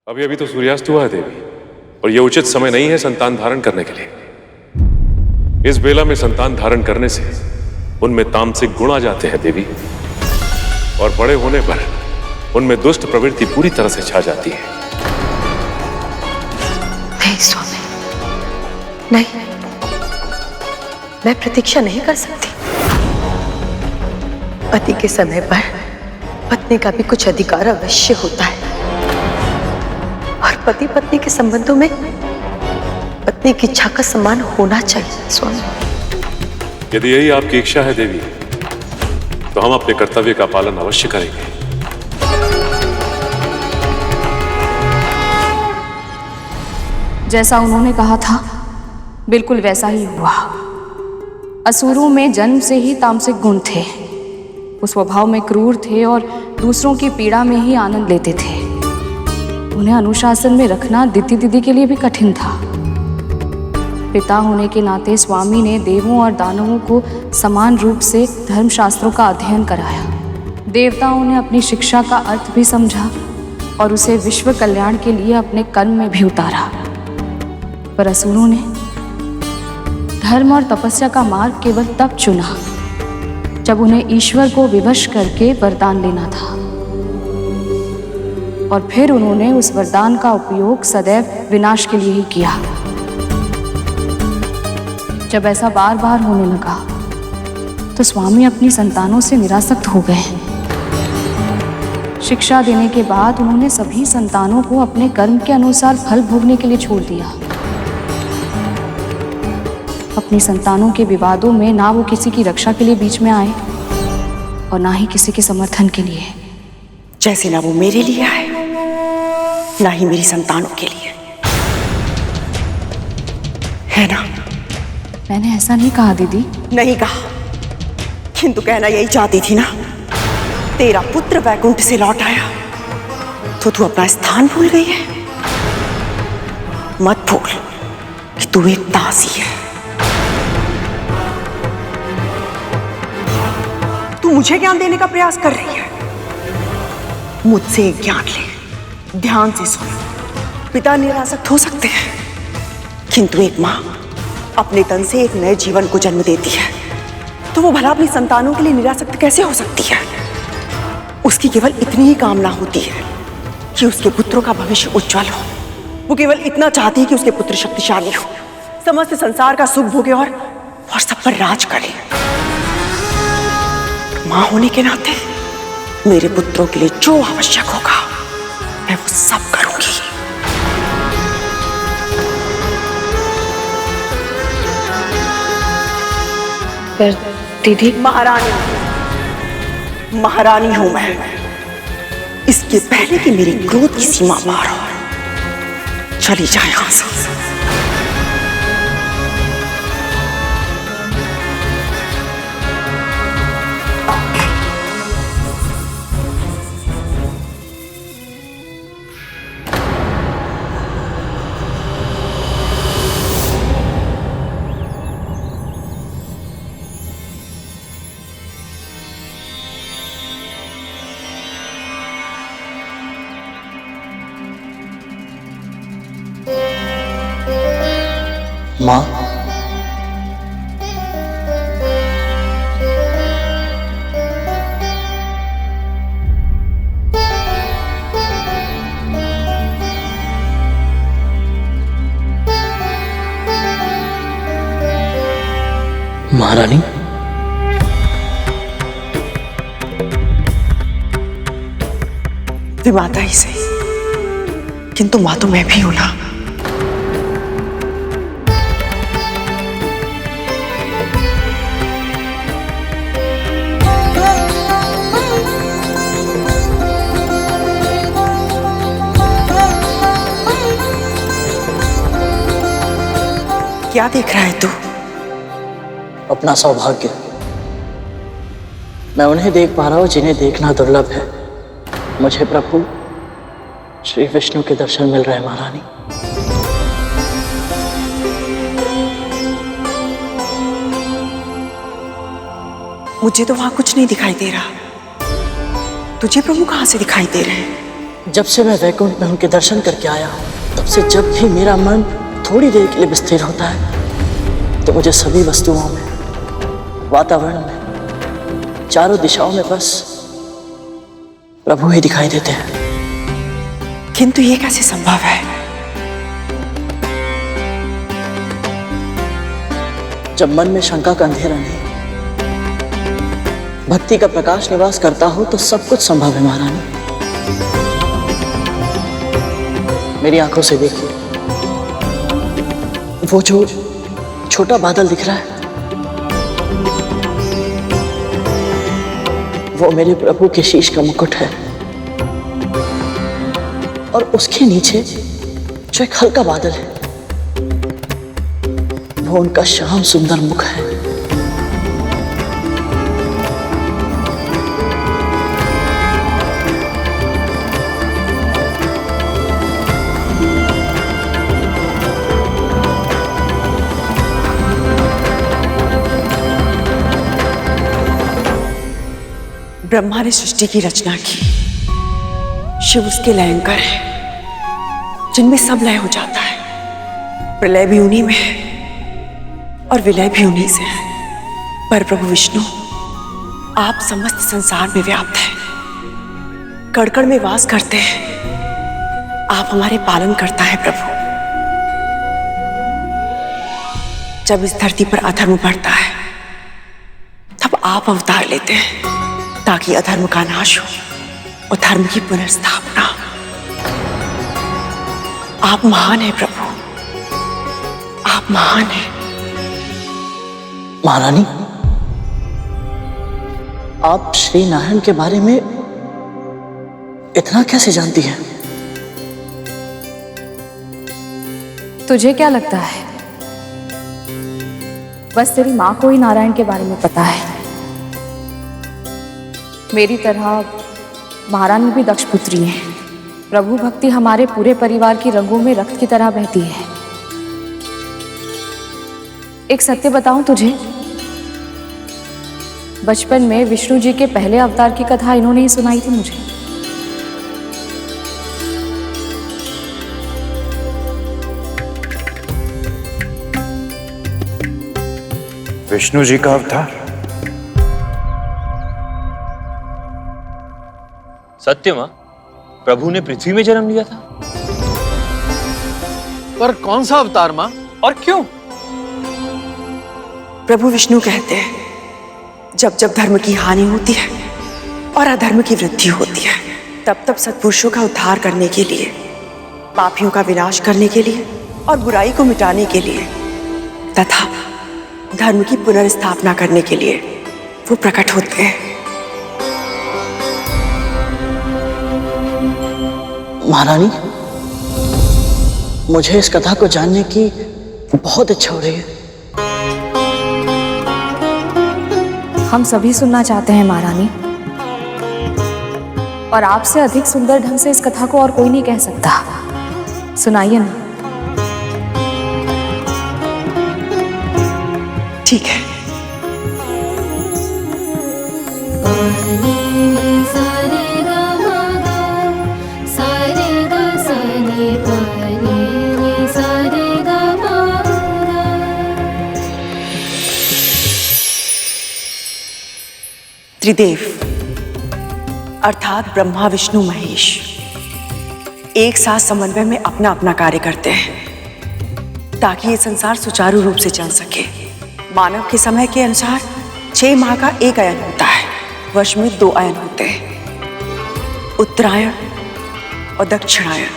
अभी अभी तो सूर्यास्त हुआ है देवी, और यह उचित समय नहीं है संतान धारण करने के लिए। इस बेला में संतान धारण करने से उनमें तामसिक गुण आ जाते हैं देवी, और बड़े होने पर उनमें दुष्ट प्रवृत्ति पूरी तरह से छा जाती है। नहीं स्वामी, नहीं, मैं प्रतीक्षा नहीं कर सकती। पति के समय पर पत्नी का भी कुछ अधिकार अवश्य होता है, और पति पत्नी के संबंधों में पत्नी की इच्छा का सम्मान होना चाहिए स्वामी। यदि यही आपकी इच्छा है देवी, तो हम अपने कर्तव्य का पालन अवश्य करेंगे। जैसा उन्होंने कहा था बिल्कुल वैसा ही हुआ। असुरों में जन्म से ही तामसिक गुण थे। वो स्वभाव में क्रूर थे और दूसरों की पीड़ा में ही आनंद लेते थे। उन्हें अनुशासन में रखना दिति दीदी के लिए भी कठिन था। पिता होने के नाते स्वामी ने देवों और दानवों को समान रूप से धर्मशास्त्रों का अध्ययन कराया। देवताओं ने अपनी शिक्षा का अर्थ भी समझा और उसे विश्व कल्याण के लिए अपने कर्म में भी उतारा। पर असुरों ने धर्म और तपस्या का मार्ग केवल तब चुना जब उन्हें ईश्वर को विवश करके वरदान लेना था, और फिर उन्होंने उस वरदान का उपयोग सदैव विनाश के लिए ही किया। जब ऐसा बार बार होने लगा तो स्वामी अपनी संतानों से निरासक्त हो गए। शिक्षा देने के बाद उन्होंने सभी संतानों को अपने कर्म के अनुसार फल भोगने के लिए छोड़ दिया। अपनी संतानों के विवादों में ना वो किसी की रक्षा के लिए बीच में आए और ना ही किसी के समर्थन के लिए। जैसे ना वो मेरे लिए आए, ना ही मेरी संतानों के लिए, है ना? मैंने ऐसा नहीं कहा दीदी। नहीं कहा, किंतु कहना यही चाहती थी ना। तेरा पुत्र वैकुंठ से लौट आया तो तू अपना स्थान भूल गई है। मत भूल कि तू एक दासी है। तू मुझे ज्ञान देने का प्रयास कर रही है। मुझसे एक ज्ञान ले, ध्यान से सुन। पिता निरासक्त हो सकते हैं, किंतु एक मां अपने तन से एक नए जीवन को जन्म देती है, तो वो भला अपनी संतानों के लिए निरासक्त कैसे हो सकती है? उसकी केवल इतनी ही कामना होती है कि उसके पुत्रों का भविष्य उज्जवल हो। वो केवल इतना चाहती है कि उसके पुत्र शक्तिशाली हो, समस्त संसार का सुख भोगे और सब पर राज करे। मां होने के नाते मेरे पुत्रों के लिए जो आवश्यक होगा मैं वो सब करूंगी। पर दीदी, महारानी हूं मैं। इसके पहले कि मेरी क्रोध की सीमा पार हो, चली जाए यहां से। माँ, महारानी, विमाता ही सही, किंतु मां तो मैं भी हूं ना। क्या देख रहा है तू? अपना सौभाग्य। मैं उन्हें देख पा रहा हूं जिन्हें देखना दुर्लभ है। मुझे प्रभु श्री विष्णु के दर्शन मिल रहे हैं महारानी। मुझे तो वहां कुछ नहीं दिखाई दे रहा। तुझे प्रभु कहां से दिखाई दे रहे हैं? जब से मैं वैकुंठ में उनके दर्शन करके आया हूँ, तब से जब भी मेरा मन थोड़ी देर के लिए विस्थिर होता है तो मुझे सभी वस्तुओं में, वातावरण में, चारों दिशाओं में बस प्रभु ही दिखाई देते हैं। किंतु ये कैसे संभव है? जब मन में शंका का अंधेरा नहीं, भक्ति का प्रकाश निवास करता हो तो सब कुछ संभव है महारानी। मेरी आंखों से देखिए, वो जो छोटा बादल दिख रहा है, वो मेरे प्रभु के शीश का मुकुट है, और उसके नीचे जो एक हल्का बादल है, वो उनका श्याम सुंदर मुख है। ब्रह्मा ने सृष्टि की रचना की, शिव उसके लयंकर है जिनमें सब लय हो जाता है। प्रलय भी उन्हीं में है और विलय भी उन्हीं से है। पर प्रभु विष्णु, आप समस्त संसार में व्याप्त हैं, कण कण में वास करते हैं। आप हमारे पालन करता है प्रभु। जब इस धरती पर अधर्म बढ़ता है तब आप अवतार लेते हैं ताकि अधर्म का नाश हो और धर्म की पुनर्स्थापना। आप महान हैं प्रभु, आप महान हैं। महारानी, आप श्री नारायण के बारे में इतना कैसे जानती हैं? तुझे क्या लगता है बस तेरी माँ को ही नारायण के बारे में पता है? मेरी तरह महारानी भी दक्ष पुत्री है। प्रभु भक्ति हमारे पूरे परिवार की रंगों में रक्त की तरह बहती है। एक सत्य बताऊं तुझे, बचपन में विष्णु जी के पहले अवतार की कथा इन्होंने ही सुनाई थी मुझे। विष्णु जी का अवतार? सत्य मां, प्रभु ने पृथ्वी में जन्म लिया था। पर कौन सा अवतार मां, और क्यों? प्रभु विष्णु कहते हैं, जब जब धर्म की हानि होती है और अधर्म की वृद्धि होती है, तब तब सत्पुरुषों का उद्धार करने के लिए, पापियों का विनाश करने के लिए और बुराई को मिटाने के लिए तथा धर्म की पुनर्स्थापना करने के लिए वो प्रकट होते हैं। महारानी, मुझे इस कथा को जानने की बहुत इच्छा हो रही है। हम सभी सुनना चाहते हैं महारानी, और आपसे अधिक सुंदर ढंग से इस कथा को और कोई नहीं कह सकता। सुनाइए ना। ठीक है। त्रिदेव अर्थात ब्रह्मा विष्णु महेश एक साथ समन्वय में अपना अपना कार्य करते हैं ताकि ये संसार सुचारू रूप से चल सके। मानव के समय के अनुसार 6 माह का एक अयन होता है। वर्ष में 2 अयन होते हैं, उत्तरायण और दक्षिणायन।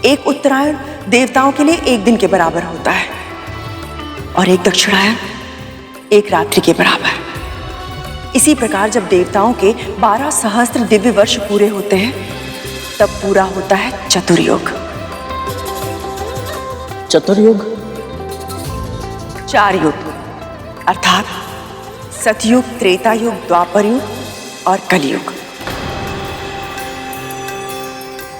एक उत्तरायण देवताओं के लिए 1 दिन के बराबर होता है और एक दक्षिणायन 1 रात्रि के बराबर। इसी प्रकार जब देवताओं के 12 सहस्त्र दिव्य वर्ष पूरे होते हैं तब पूरा होता है चतुर्युग। चतुर्युग? 4 युग अर्थात सतयुग, त्रेता युग, द्वापर युग और कलयुग।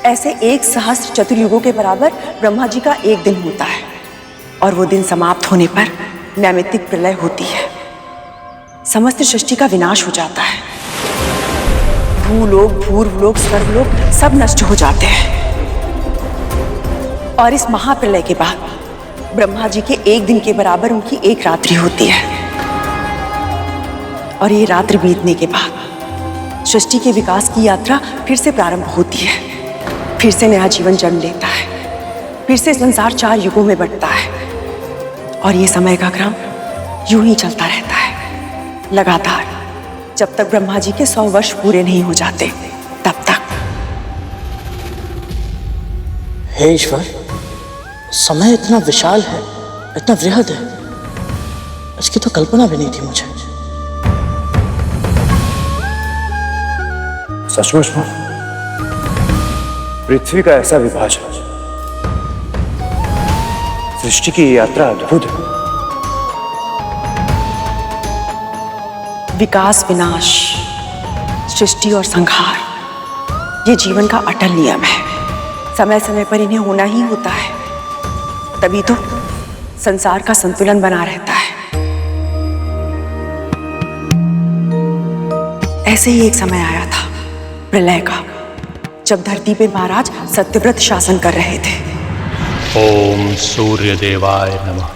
ऐसे 1 सहस्त्र चतुर्युगों के बराबर ब्रह्मा जी का 1 दिन होता है और वो दिन समाप्त होने पर नैमित्तिक प्रलय होती है। समस्त सृष्टि का विनाश हो जाता है। भूलोक, पूर्वलोक, स्वर्गलोक सब नष्ट हो जाते हैं। और इस महाप्रलय के बाद ब्रह्मा जी के एक दिन के बराबर उनकी एक रात्रि होती है। और ये रात्रि बीतने के बाद सृष्टि के विकास की यात्रा फिर से प्रारंभ होती है। फिर से नया जीवन जन्म लेता है। फिर से संसार 4 युगों में बंटता है। और ये समय का क्रम यूं ही चलता रहता है लगातार, जब तक ब्रह्मा जी के 100 वर्ष पूरे नहीं हो जाते तब तक। हे ईश्वर, समय इतना विशाल है, इतना वृहद है, इसकी तो कल्पना भी नहीं थी मुझे। सचमुच में पृथ्वी का ऐसा विभाजन, सृष्टि की ये यात्रा अद्भुत है। विकास, विनाश, सृष्टि और संहार, ये जीवन का अटल नियम है। समय समय पर इन्हें होना ही होता है, तभी तो संसार का संतुलन बना रहता है। ऐसे ही एक समय आया था प्रलय का, जब धरती पे महाराज सत्यव्रत शासन कर रहे थे। ओम सूर्य देवाय नमः।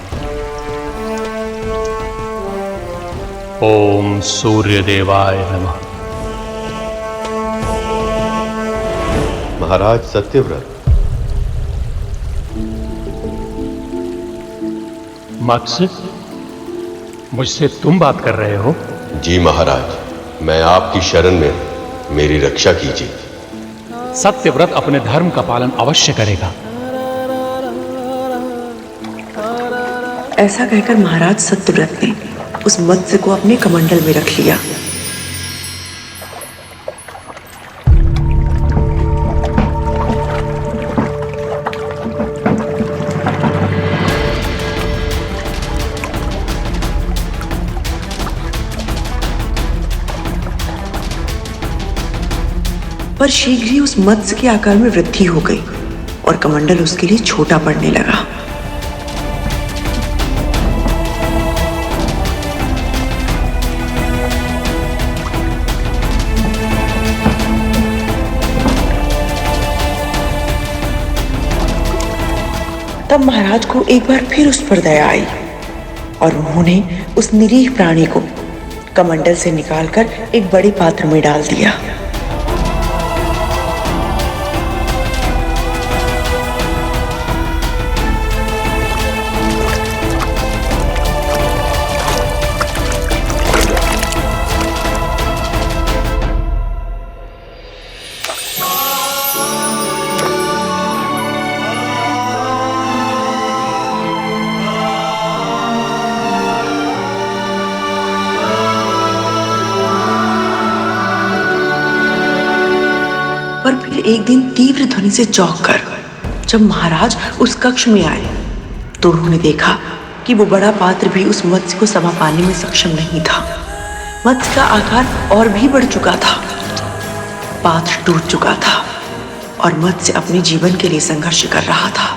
ओम सूर्य देवाय नमः। महाराज सत्यव्रत, मत्स्य, मुझसे तुम बात कर रहे हो? जी महाराज, मैं आपकी शरण में, मेरी रक्षा कीजिए। सत्यव्रत अपने धर्म का पालन अवश्य करेगा। ऐसा कहकर महाराज सत्यव्रत ने उस मत्स्य को अपने कमंडल में रख लिया। पर शीघ्र ही उस मत्स्य के आकार में वृद्धि हो गई और कमंडल उसके लिए छोटा पड़ने लगा। तब महाराज को एक बार फिर उस पर दया आई और उन्होंने उस निरीह प्राणी को कमंडल से निकालकर एक बड़े पात्र में डाल दिया। पर फिर एक दिन तीव्र ध्वनि से चौंककर जब महाराज उस कक्ष में आए तो उन्होंने देखा कि वो बड़ा पात्र भी उस मत्स्य को समा पाने में सक्षम नहीं था। मत्स्य का आकार और भी बढ़ चुका था, पात्र टूट चुका था और मत्स्य अपने जीवन के लिए संघर्ष कर रहा था।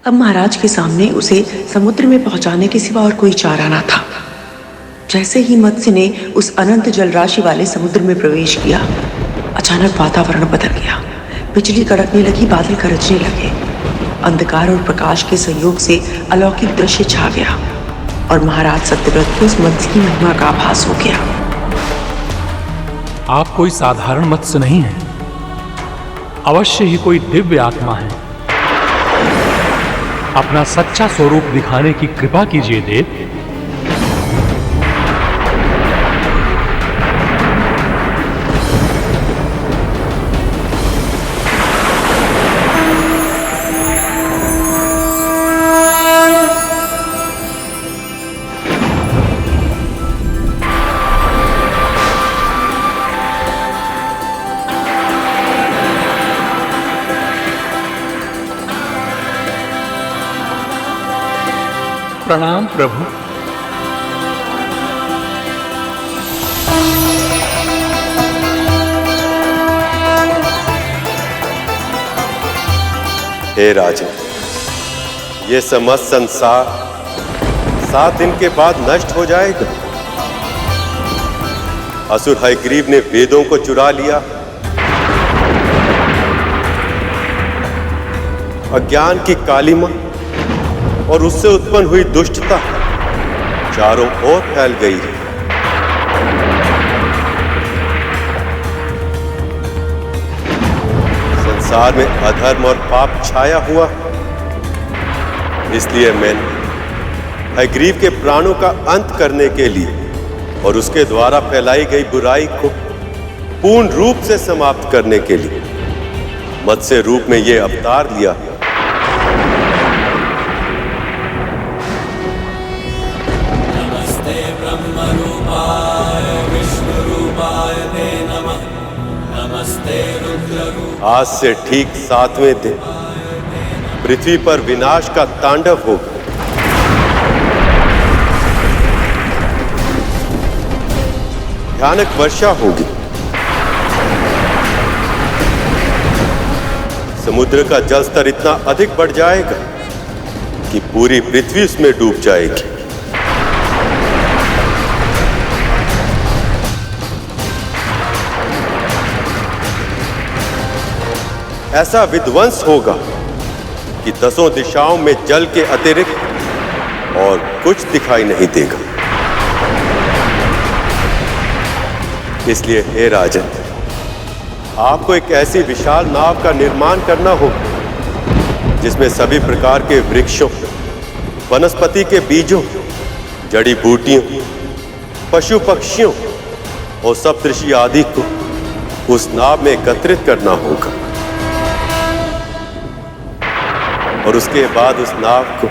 अब महाराज के सामने उसे समुद्र में पहुंचाने के सिवा और कोई चारा न था। जैसे ही मत्स्य ने उस अनंत जलराशि वाले समुद्र में प्रवेश किया, अचानक वातावरण बदल गया। बिजली कड़कने लगी, बादल गरजने लगे। अंधकार और प्रकाश के संयोग से अलौकिक दृश्य छा गया और महाराज सत्यव्रत को उस मत्स्य की महिमा का आभास हो गया। आप कोई साधारण मत्स्य नहीं है, अवश्य ही कोई दिव्य आत्मा है। अपना सच्चा स्वरूप दिखाने की कृपा कीजिए देव। प्रणाम प्रभु। हे राजन, ये समस्त संसार 7 दिन के बाद नष्ट हो जाएगा। असुर हयग्रीव ने वेदों को चुरा लिया, अज्ञान की कालिमा और उससे उत्पन्न हुई दुष्टता चारों ओर फैल गई है। संसार में अधर्म और पाप छाया हुआ, इसलिए मैंने हयग्रीव के प्राणों का अंत करने के लिए और उसके द्वारा फैलाई गई बुराई को पूर्ण रूप से समाप्त करने के लिए मत्स्य रूप में यह अवतार लिया। नमस्ते ब्रह्म रूपाय विष्णु रूपाय ते नमः। नमस्ते रुद्र रूपाय। आज से ठीक 7वें दिन पृथ्वी पर विनाश का तांडव होगा। भयानक वर्षा होगी, समुद्र का जल स्तर इतना अधिक बढ़ जाएगा कि पूरी पृथ्वी उसमें डूब जाएगी। ऐसा विध्वंस होगा कि 10 दिशाओं में जल के अतिरिक्त और कुछ दिखाई नहीं देगा। इसलिए हे राजन, आपको एक ऐसी विशाल नाव का निर्माण करना होगा जिसमें सभी प्रकार के वृक्षों, वनस्पति के बीजों, जड़ी बूटियों, पशु पक्षियों और सप्तऋषि आदि को उस नाव में एकत्रित करना होगा और उसके बाद उस नाव को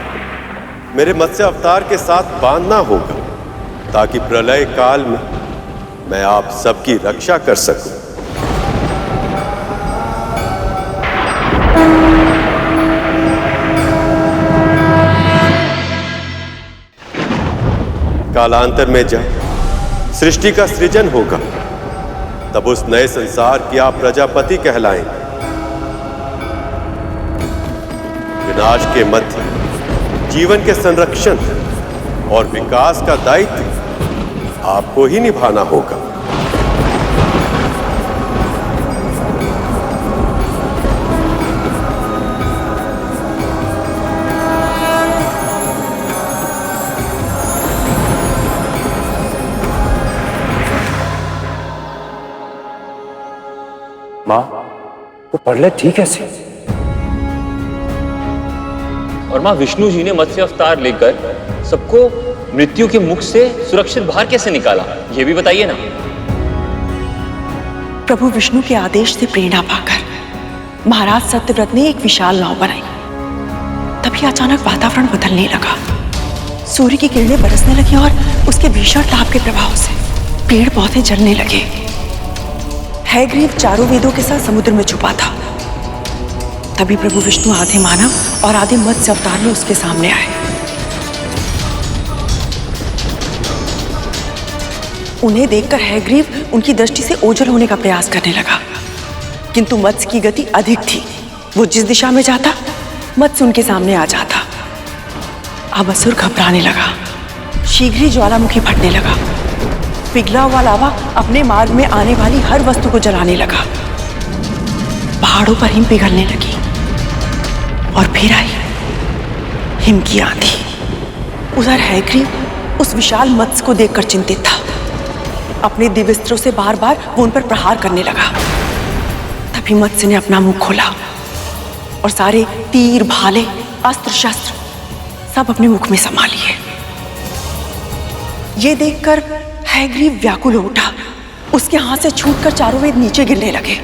मेरे मत्स्य अवतार के साथ बांधना होगा ताकि प्रलय काल में मैं आप सबकी रक्षा कर सकूं। कालांतर में जब सृष्टि का सृजन होगा तब उस नए संसार की आप प्रजापति कहलाएंगे। विनाश के मध्य जीवन के संरक्षण और विकास का दायित्व आपको ही निभाना होगा। माँ, वो प्रलय ठीक कैसे? और मां विष्णु जी ने मत्स्य अवतार लेकर सबको मृत्यु के मुख से सुरक्षित बाहर कैसे निकाला, ये भी बताइए ना। प्रभु विष्णु के आदेश से प्रेरणा पाकर महाराज सत्यव्रत ने एक विशाल नाव बनाई। तभी अचानक वातावरण बदलने लगा, सूर्य की किरणें बरसने लगी और उसके भीषण ताप के प्रभाव से पेड़ पौधे जलने लगे। हयग्रीव चारों वेदों के साथ समुद्र में छुपा था। तभी प्रभु विष्णु आधे मानव और आधे मत्स्य अवतार में उसके सामने आए। उन्हें देखकर हयग्रीव उनकी दृष्टि से ओझल होने का प्रयास करने लगा, किंतु मत्स्य की गति अधिक थी। वो जिस दिशा में जाता मत्स्य उनके सामने आ जाता। अब असुर घबराने लगा, शीघ्र ही ज्वालामुखी फटने लगा। पिघला हुआ लावा अपने मार्ग में आने वाली हर वस्तु को जलाने लगा। पहाड़ों पर हिम पिघलने लगी और फिर आई हिम की आंधी। उधर हयग्रीव उस विशाल मत्स्य को देखकर चिंतित था। अपने दिव्यस्त्रों से बार बार वो उन पर प्रहार करने लगा। तभी मत्स्य ने अपना मुंह खोला और सारे तीर, भाले, अस्त्र शस्त्र सब अपने मुख में समा लिए। ये देखकर हयग्रीव व्याकुल हो उठा। उसके हाथ से छूटकर चारों वेद नीचे गिरने लगे।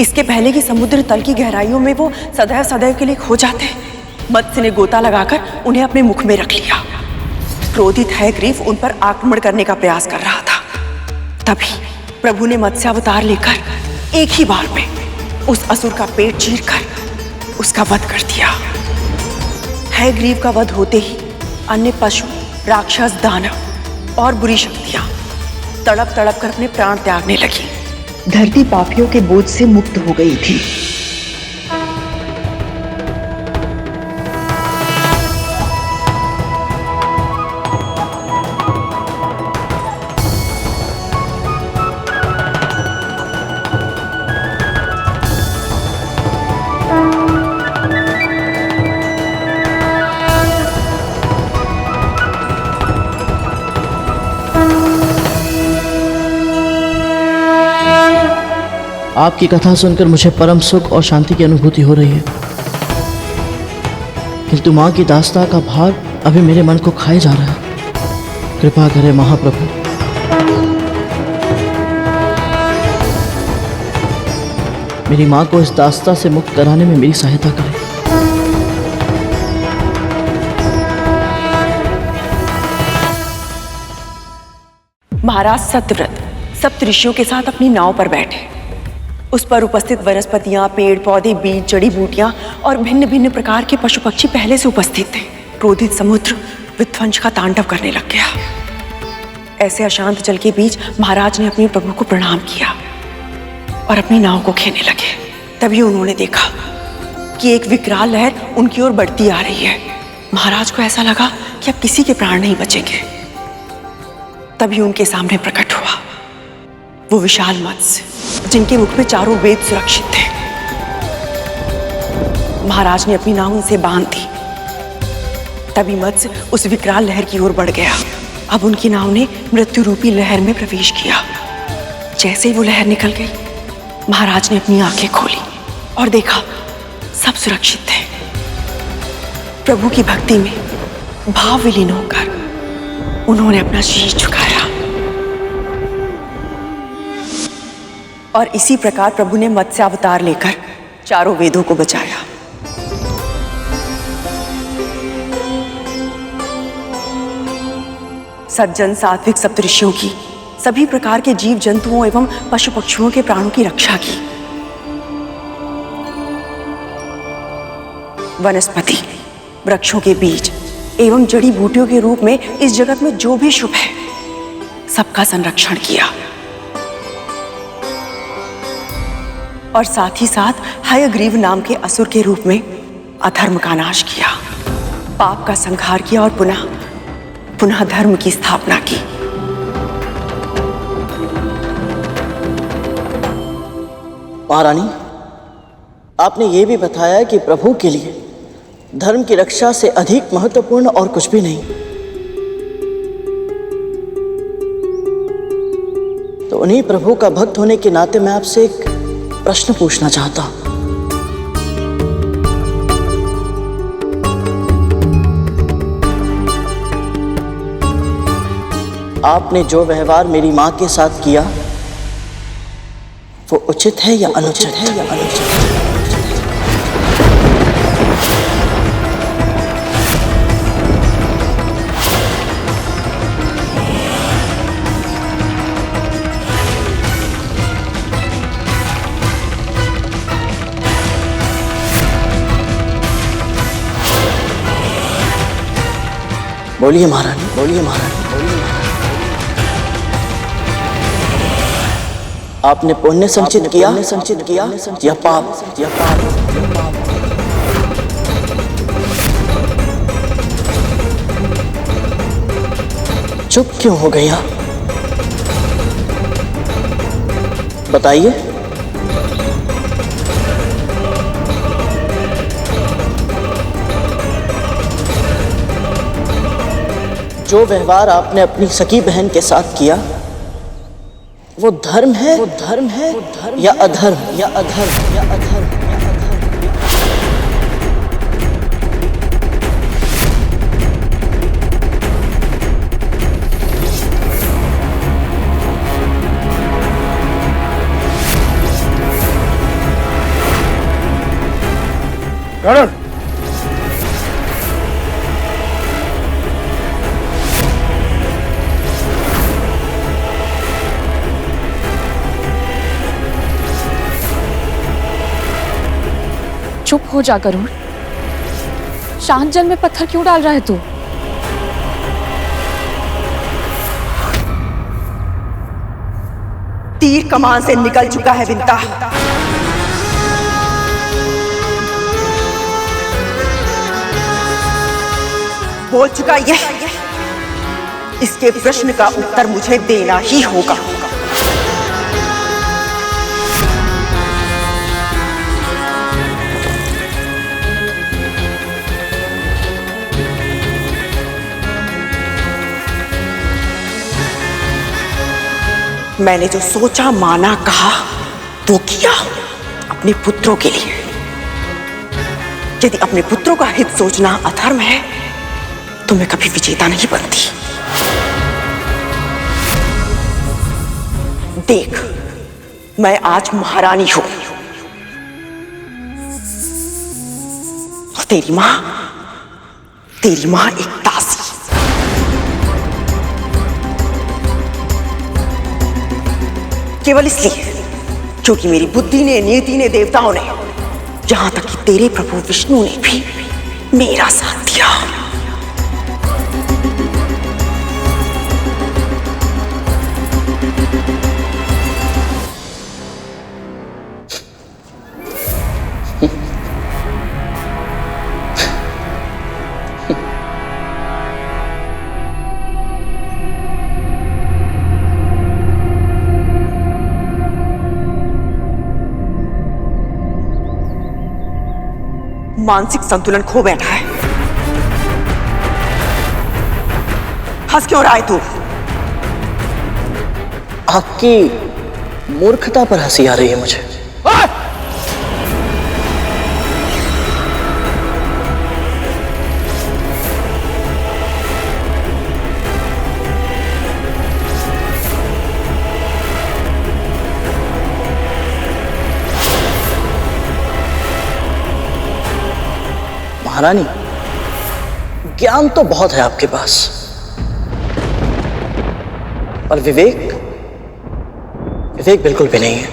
इसके पहले कि समुद्र तल की गहराइयों में वो सदैव सदैव के लिए खो जाते, मत्स्य ने गोता लगाकर उन्हें अपने मुख में रख लिया। क्रोधित हयग्रीव उन पर आक्रमण करने का प्रयास कर रहा था। तभी प्रभु ने मत्स्य अवतार लेकर एक ही बार में उस असुर का पेट चीरकर उसका वध कर दिया। हयग्रीव का वध होते ही अन्य पशु, राक्षस, दानव और बुरी शक्तियां तड़प तड़प कर अपने प्राण त्यागने लगी। धरती पापियों के बोझ से मुक्त हो गई थी। आपकी कथा सुनकर मुझे परम सुख और शांति की अनुभूति हो रही है, किंतु माँ की दास्ता का भार अभी मेरे मन को खाए जा रहा है। कृपा करें महाप्रभु। मेरी माँ को इस दास्ता से मुक्त कराने में मेरी सहायता करें। महाराज सत्यव्रत सप्त ऋषियों के साथ अपनी नाव पर बैठे। उस पर उपस्थित वनस्पतियां, पेड़ पौधे, बीज, जड़ी बूटियां और भिन्न भिन्न प्रकार के पशु पक्षी पहले से उपस्थित थे। क्रोधित समुद्र विध्वंस का तांडव करने लग गया। ऐसे अशांत जल के बीच महाराज ने अपने प्रभु को प्रणाम किया और अपनी नाव को खेने लगे। तभी उन्होंने देखा कि एक विकराल लहर उनकी ओर बढ़ती आ रही है। महाराज को ऐसा लगा कि अब किसी के प्राण नहीं बचेंगे। तभी उनके सामने प्रकट हुआ वो विशाल मत्स्य, जिनके मुख में चारों वेद सुरक्षित थे। महाराज ने अपनी नाव उनसे बांध दी। तभी मत्स्य उस विकराल लहर की ओर बढ़ गया। अब उनकी नाव ने मृत्यु रूपी लहर में प्रवेश किया। जैसे ही वो लहर निकल गई, महाराज ने अपनी आंखें खोली और देखा सब सुरक्षित थे। प्रभु की भक्ति में भाव विलीन होकर उन्होंने अपना शीश झुकाया और इसी प्रकार प्रभु ने मत्स्य अवतार लेकर चारों वेदों को बचाया। सज्जन सात्विक सप्तऋषियों की सभी प्रकार के जीव जंतुओं एवं पशु पक्षियों के प्राणों की रक्षा की। वनस्पति, वृक्षों के बीज एवं जड़ी बूटियों के रूप में इस जगत में जो भी शुभ है, सबका संरक्षण किया और साथ ही साथ हयग्रीव नाम के असुर के रूप में अधर्म का नाश किया, पाप का संहार किया और पुनः धर्म की स्थापना की। महारानी, आपने ये भी बताया कि प्रभु के लिए धर्म की रक्षा से अधिक महत्वपूर्ण और कुछ भी नहीं। तो उन्हीं प्रभु का भक्त होने के नाते मैं आपसे एक प्रश्न पूछना चाहता हूं। आपने जो व्यवहार मेरी मां के साथ किया वो उचित है या अनुचित है या अनुचित है? बोलिए महारानी, बोलिए महारानी, बोलिए। आपने पुण्य संचित किया या पाप? चुप क्यों हो गया? बताइए। जो व्यवहार आपने अपनी सगी बहन के साथ किया वो धर्म है या अधर्म या अधर्म या अधर्म? गरुड़, चुप हो जा गरुड़। शांत जल में पत्थर क्यों डाल रहा है तू? तीर कमान से निकल चुका है विंता। बोल चुका यह, इसके प्रश्न का उत्तर मुझे देना ही होगा। मैंने जो सोचा, माना, कहा वो किया अपने पुत्रों के लिए। यदि अपने पुत्रों का हित सोचना अधर्म है तो मैं कभी विजेता नहीं बनती। देख, मैं आज महारानी हूं और तेरी मां एक दासी। केवल इसलिए क्योंकि मेरी बुद्धि ने, नीति ने, देवताओं ने, यहां तक कि तेरे प्रभु विष्णु ने भी मेरा साथ दिया। मानसिक संतुलन खो बैठा है। हंस क्यों रहा है तू? आपकी मूर्खता पर हंसी आ रही है मुझे। महारानी, ज्ञान तो बहुत है आपके पास, पर विवेक बिल्कुल भी नहीं है।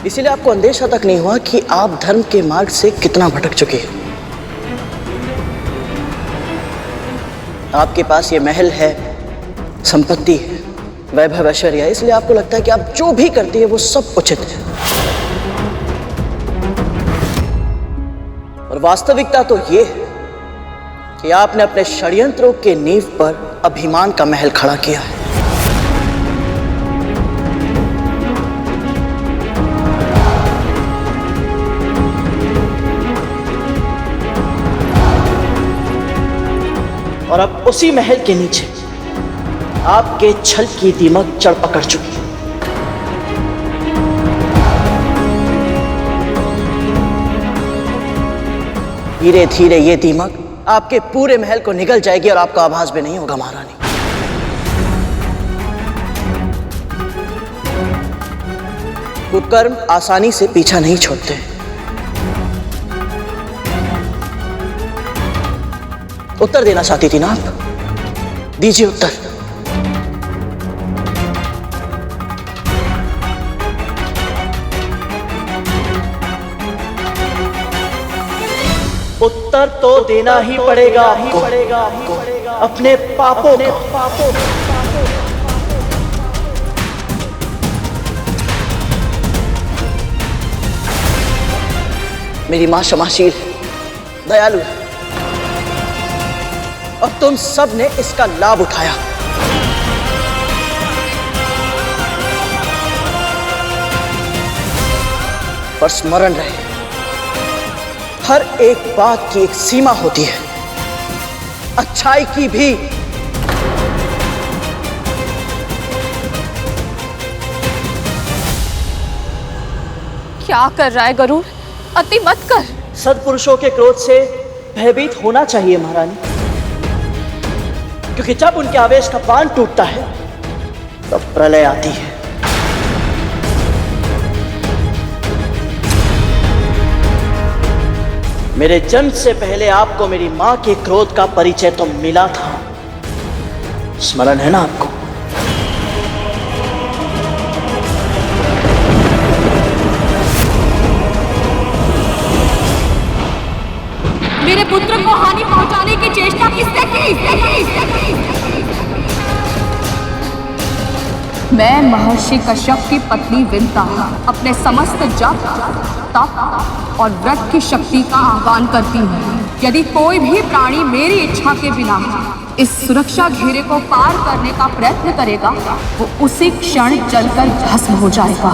इसीलिए आपको अंदेशा तक नहीं हुआ कि आप धर्म के मार्ग से कितना भटक चुके हैं। आपके पास ये महल है, संपत्ति है, वैभव ऐश्वर्य, इसलिए आपको लगता है कि आप जो भी करती है वो सब उचित है। और वास्तविकता तो ये है कि आपने अपने षड्यंत्रों के नींव पर अभिमान का महल खड़ा किया है। और अब उसी महल के नीचे आपके छल की दीमक चढ़ पकड़ चुकी है। धीरे धीरे ये दीमक आपके पूरे महल को निगल जाएगी और आपका आभास भी नहीं होगा महारानी। कुकर्म आसानी से पीछा नहीं छोड़ते। उत्तर देना चाहती थी ना आप? दीजिए उत्तर। उत्तर तो देना ही पड़ेगा आपको, अपने पापों का। मेरी मां क्षमाशील है, दयालु है, और तुम सब ने इसका लाभ उठाया। पर स्मरण रहे, हर एक बात की एक सीमा होती है, अच्छाई की भी। क्या कर रहा है गरुड़? अति मत कर। सत्पुरुषों के क्रोध से भयभीत होना चाहिए महारानी, क्योंकि जब उनके आवेश का बांध टूटता है तब प्रलय आती है। मेरे जन्म से पहले आपको मेरी मां के क्रोध का परिचय तो मिला था, स्मरण है ना आपको? मेरे पुत्र को हानि पहुंचाने की चेष्टा किसने की? मैं महर्षि कश्यप की पत्नी विंता अपने समस्त जप, तप और व्रत की शक्ति का आह्वान करती हूँ। यदि कोई भी प्राणी मेरी इच्छा के बिना इस सुरक्षा घेरे को पार करने का प्रयत्न करेगा, वो उसी क्षण जलकर भस्म हो जाएगा।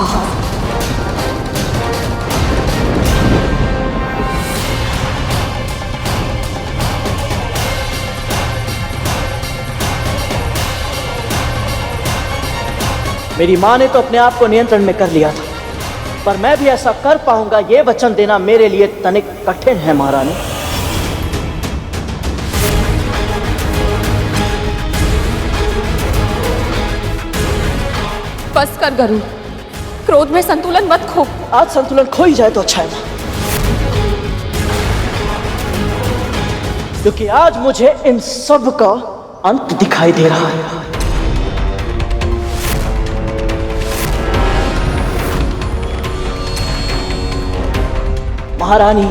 मेरी माँ ने तो अपने आप को नियंत्रण में कर लिया था, पर मैं भी ऐसा कर पाऊंगा ये वचन देना मेरे लिए तनिक कठिन है महारानी। बस कर गरुड़, क्रोध में संतुलन मत खो। आज संतुलन खो ही जाए तो अच्छा है माँ, क्योंकि आज मुझे इन सब का अंत दिखाई दे रहा है। महारानी,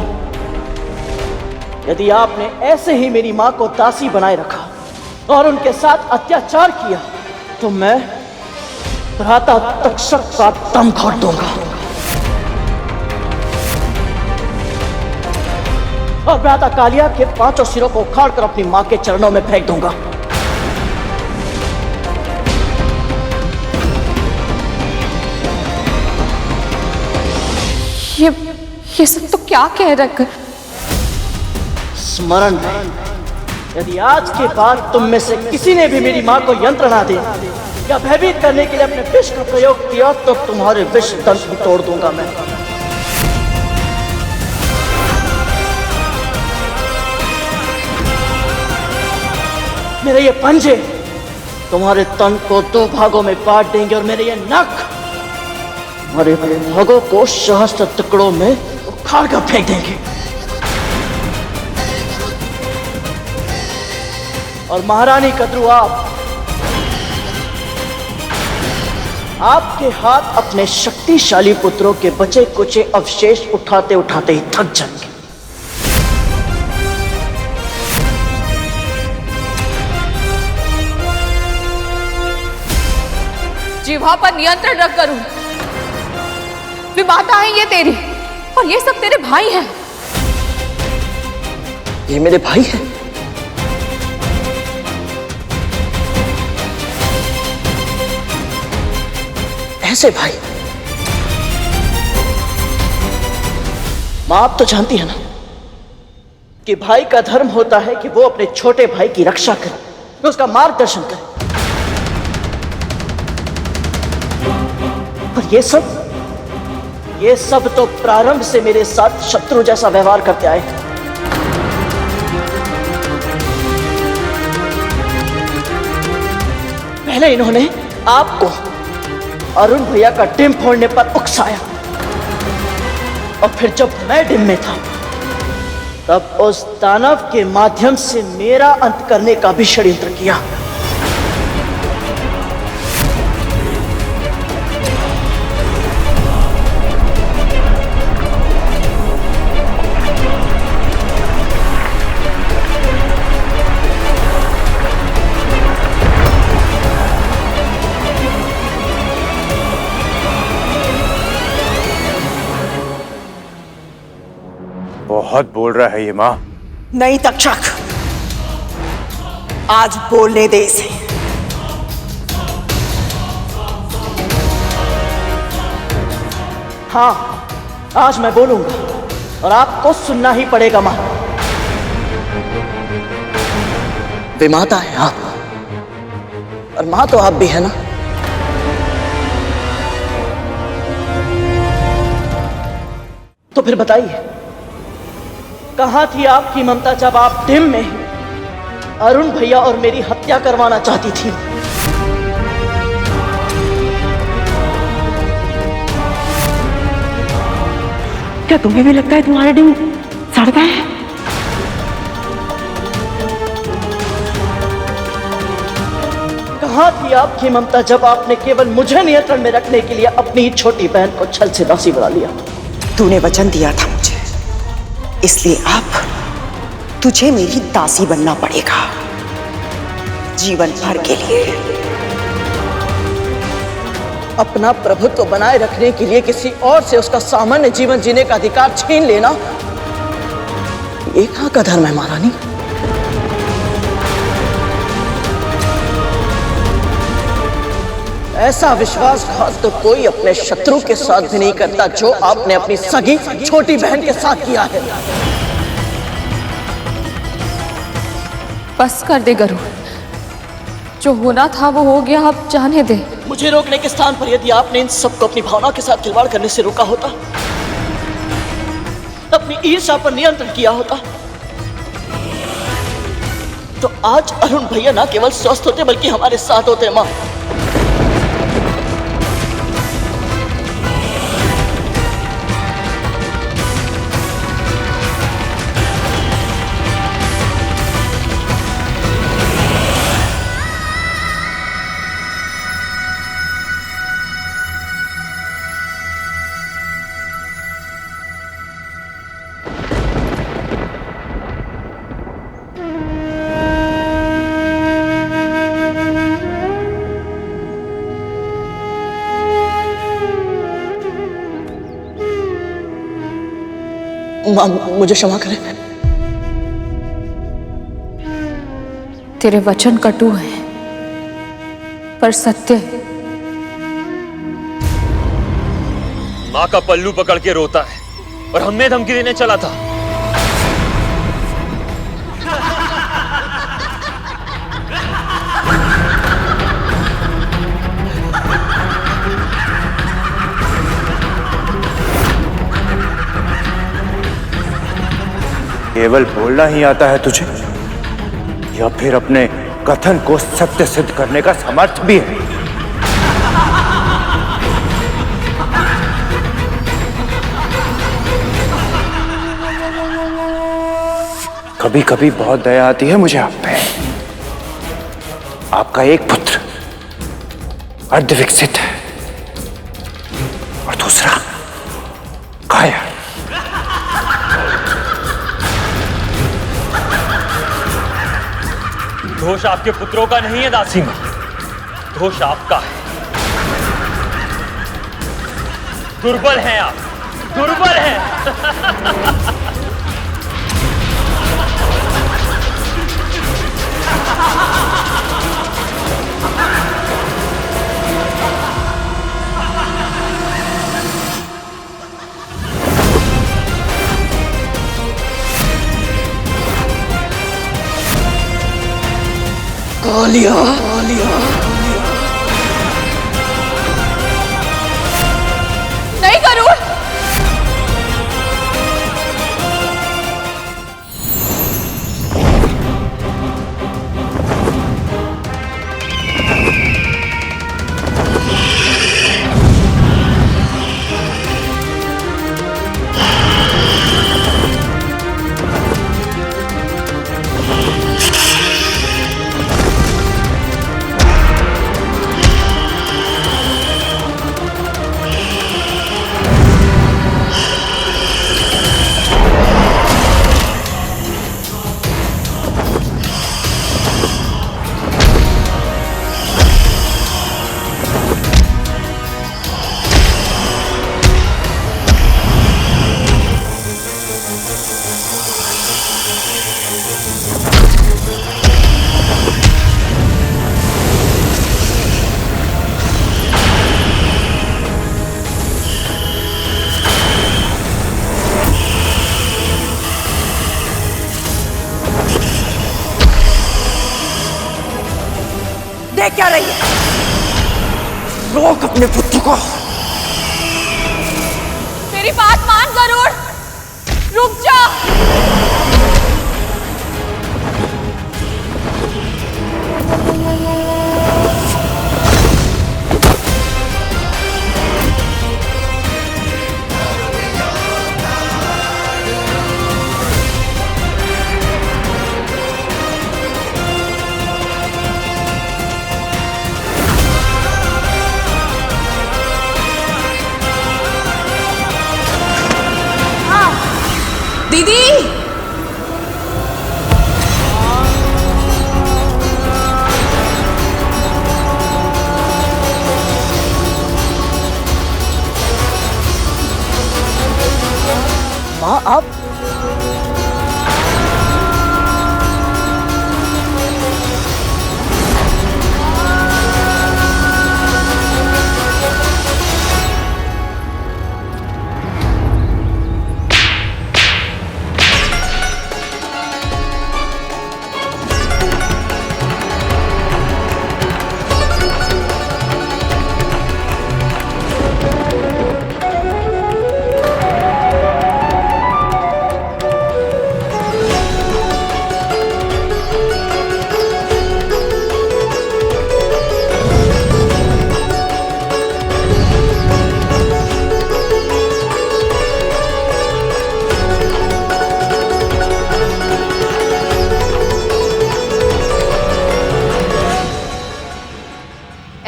यदि आपने ऐसे ही मेरी मां को दासी बनाए रखा और उनके साथ अत्याचार किया तो मैं भ्राता तक्षक का दम घोट दूंगा और भ्राता कालिया के 5 सिरों को उखाड़कर अपनी मां के चरणों में फेंक दूंगा। ये सब तो क्या कह रखा? स्मरण रहे, यदि आज के बाद तुम में से किसी ने भी मेरी मां को यंत्रणा दे या भयभीत करने के लिए अपने विष का प्रयोग किया तो तुम्हारे विष दंश भी तोड़ दूंगा मैं। मेरे ये पंजे तुम्हारे तन को 2 भागों में बांट देंगे और मेरे ये नख तुम्हारे भागों को सहस्त्र टुकड़ों में उखाड़ कर फेंक देंगे। और महारानी कद्रू, आपके हाथ अपने शक्तिशाली पुत्रों के बचे कुचे अवशेष उठाते उठाते ही थक जाएंगे। जिह्वा पर नियंत्रण रख गरुड़। विमाता है ये तेरी और ये सब तेरे भाई हैं। ये मेरे भाई हैं? ऐसे भाई? मां, आप तो जानती है ना कि भाई का धर्म होता है कि वो अपने छोटे भाई की रक्षा करे, उसका मार्गदर्शन करे। और ये सब तो प्रारंभ से मेरे साथ शत्रु जैसा व्यवहार करते आए। पहले इन्होंने आपको अरुण भैया का डिम फोड़ने पर उकसाया और फिर जब मैं डिम में था तब उस दानव के माध्यम से मेरा अंत करने का भी षड्यंत्र किया। बहुत बोल रहा है ये माँ। नहीं तक्षक, आज बोलने दे इसे। हाँ, आज मैं बोलूंगा और आपको सुनना ही पड़ेगा मां। विमाता है आप और मां तो आप भी है ना। तो फिर बताइए, कहां थी आपकी ममता जब आप डिम में अरुण भैया और मेरी हत्या करवाना चाहती थी? क्या तुम्हें भी लगता है तुम्हारा डिम सड़ गया है? कहां थी आपकी ममता जब आपने केवल मुझे नियंत्रण में रखने के लिए अपनी ही छोटी बहन को छल से दासी बना लिया? तूने वचन दिया था मुझे, इसलिए अब तुझे मेरी दासी बनना पड़ेगा जीवन भर के लिए। अपना प्रभुत्व बनाए रखने के लिए किसी और से उसका सामान्य जीवन जीने का अधिकार छीन लेना, ये कहां का धर्म है महारानी? ऐसा विश्वासघात तो कोई अपने शत्रु के साथ भी नहीं करता जो आपने अपनी सगी छोटी बहन के साथ किया है। बस कर दे गरुड़, जो होना था वो हो गया, अब जाने दे। मुझे रोकने के स्थान पर यदि आपने इन सबको अपनी भावनाओं के साथ खिलवाड़ करने से रोका होता, अपनी ईर्ष्या पर नियंत्रण किया होता, तो आज अरुण भैया ना केवल स्वस्थ होते बल्कि हमारे साथ होते। माँ, माँ मुझे क्षमा करें। तेरे वचन कटु हैं पर सत्य है। माँ का पल्लू पकड़ के रोता है और हमें धमकी देने चला था। केवल बोलना ही आता है तुझे, या फिर अपने कथन को सत्य सिद्ध करने का सामर्थ्य भी है? कभी कभी बहुत दया आती है मुझे आप पे। आपका एक पुत्र अर्धविकसित है और दूसरा कायर। दोष आपके पुत्रों का नहीं है दासी मां, दोष आपका है। दुर्बल हैं आप, दुर्बल हैं। कालिया, कालिया। नहीं करूं। देख क्या रही है? रोक अपने पुत्र को। मेरी बात मान जरूर, रुक जा। दीदी,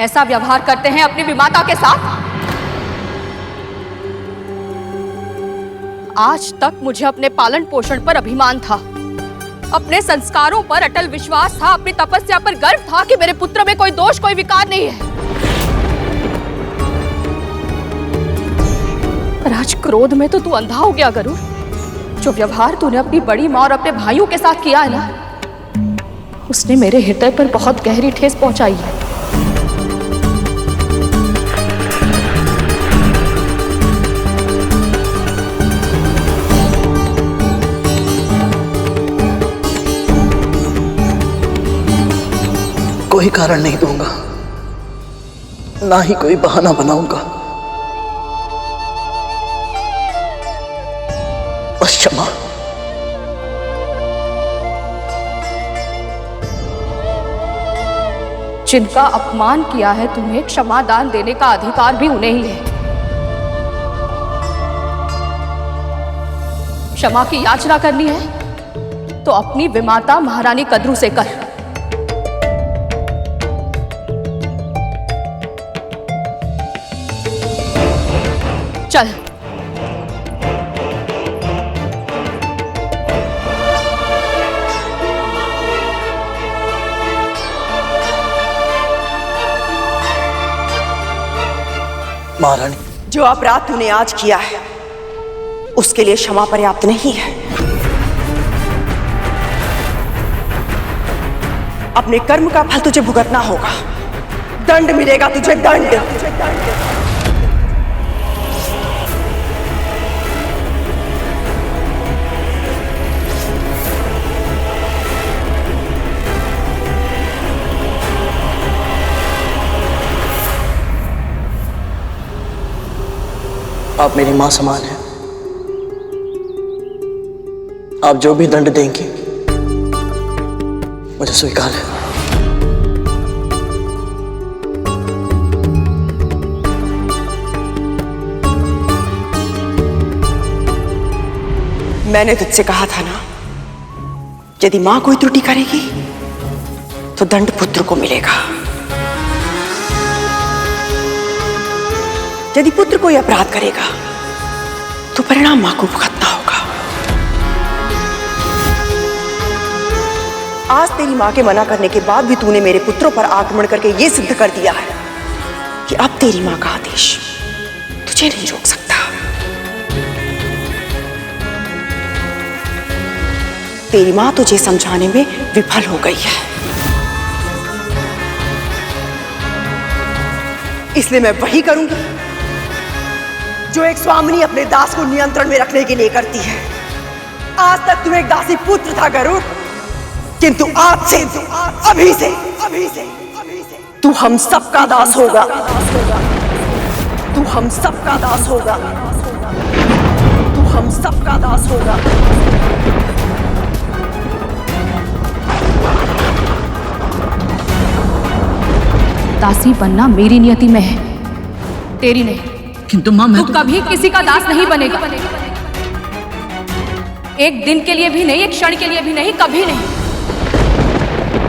ऐसा व्यवहार करते हैं अपनी विमाता के साथ? आज तक मुझे अपने पालन पोषण पर अभिमान था, अपने संस्कारों पर अटल विश्वास था, अपनी तपस्या पर गर्व था कि मेरे पुत्र में कोई दोष, कोई विकार नहीं है। पर आज क्रोध में तो तू अंधा हो गया गरुड़। जो व्यवहार तूने अपनी बड़ी मां और अपने भाइयों के साथ किया है ना, उसने मेरे हृदय पर बहुत गहरी ठेस पहुंचाई है। कोई कारण नहीं दूंगा, ना ही कोई बहाना बनाऊंगा। बस क्षमा। जिनका अपमान किया है तुम्हें, क्षमा दान देने का अधिकार भी उन्हें ही है। क्षमा की याचना करनी है तो अपनी विमाता महारानी कद्रू से कर। चल। महारानी, जो अपराध तूने आज किया है उसके लिए क्षमा पर्याप्त नहीं है। अपने कर्म का फल तुझे भुगतना होगा। दंड मिलेगा तुझे, दंड। आप मेरी मां समान हैं। आप जो भी दंड देंगी मुझे स्वीकार है। मैंने तुझसे कहा था ना, यदि मां कोई त्रुटि करेगी तो दंड पुत्र को मिलेगा। यदि पुत्र कोई अपराध करेगा तो परिणाम मां को भुगतना होगा। आज तेरी मां के मना करने के बाद भी तूने मेरे पुत्रों पर आक्रमण करके यह सिद्ध कर दिया है कि अब तेरी मां का आदेश तुझे नहीं रोक सकता। तेरी मां तुझे समझाने में विफल हो गई है, इसलिए मैं वही करूंगी जो एक स्वामिनी अपने दास को नियंत्रण में रखने के लिए करती है। आज तक तू एक दासी पुत्र था गरुड़, किंतु आज से, अभी से तू हम सबका दास होगा। तू हम सबका दास होगा। तू हम सबका दास होगा। दासी बनना मेरी नियति में है, तेरी नहीं। किंतु मां, मैं तू कभी किसी का दास नहीं बनेगा। एक दिन के लिए भी नहीं, एक क्षण के लिए भी नहीं, कभी नहीं।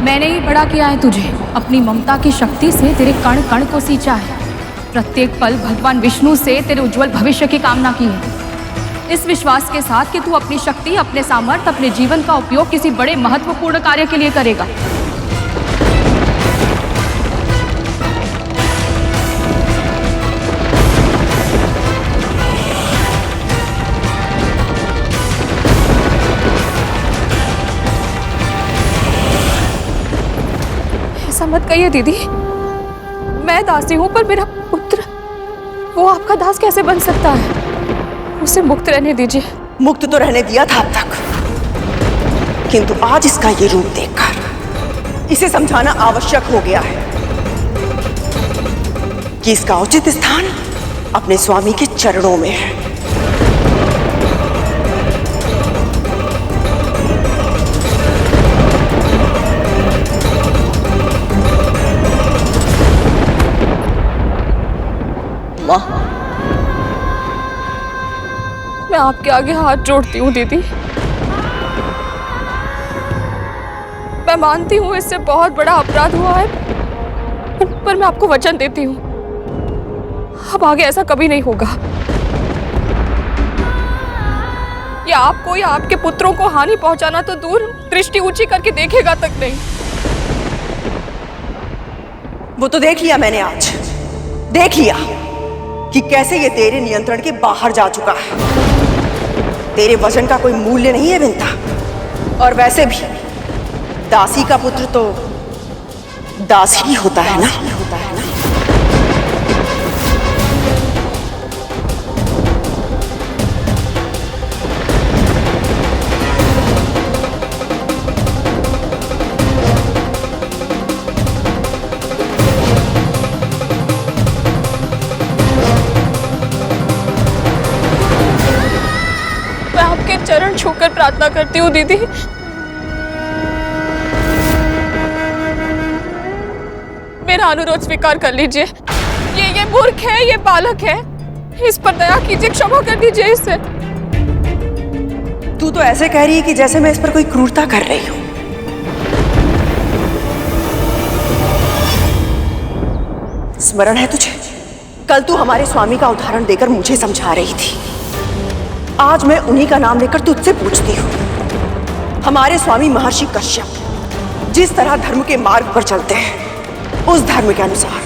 मैंने ही बड़ा किया है तुझे, अपनी ममता की शक्ति से तेरे कण कण को सींचा है। प्रत्येक पल भगवान विष्णु से तेरे उज्जवल भविष्य की कामना की है, इस विश्वास के साथ कि तू अपनी शक्ति, अपने सामर्थ्य, अपने जीवन का उपयोग किसी बड़े महत्वपूर्ण कार्य के लिए करेगा। ऐसा मत कहिए दीदी, मैं दासी हूं, पर मेरा पुत्र वो आपका दास कैसे बन सकता है? उसे मुक्त रहने दीजिए। मुक्त तो रहने दिया था अब तक, किंतु आज इसका ये रूप देखकर इसे समझाना आवश्यक हो गया है कि इसका उचित स्थान अपने स्वामी के चरणों में है। मैं आपके आगे हाथ जोड़ती हूँ दीदी। मैं मानती हूँ इससे बहुत बड़ा अपराध हुआ है, पर मैं आपको वचन देती हूँ, अब आगे ऐसा कभी नहीं होगा। या आपको या आपके पुत्रों को हानि पहुंचाना तो दूर, दृष्टि ऊंची करके देखेगा तक नहीं। वो तो देख लिया मैंने, आज देख लिया कि कैसे ये तेरे नियंत्रण के बाहर जा चुका है। तेरे वजन का कोई मूल्य नहीं है विंता। और वैसे भी दासी का पुत्र तो दास ही होता है ना। मैं आपके चरण छूकर प्रार्थना करती हूँ दीदी, मेरा अनुरोध स्वीकार कर लीजिए। ये मूर्ख है, ये बालक है, इस पर दया कीजिए, क्षमा कर दीजिए इसे। तू तो ऐसे कह रही है कि जैसे मैं इस पर कोई क्रूरता कर रही हूं। स्मरण है तुझे, कल तू हमारे स्वामी का उदाहरण देकर मुझे समझा रही थी। आज मैं उन्हीं का नाम लेकर तुझसे पूछती हूँ। हमारे स्वामी महर्षि कश्यप जिस तरह धर्म के मार्ग पर चलते हैं, उस धर्म के अनुसार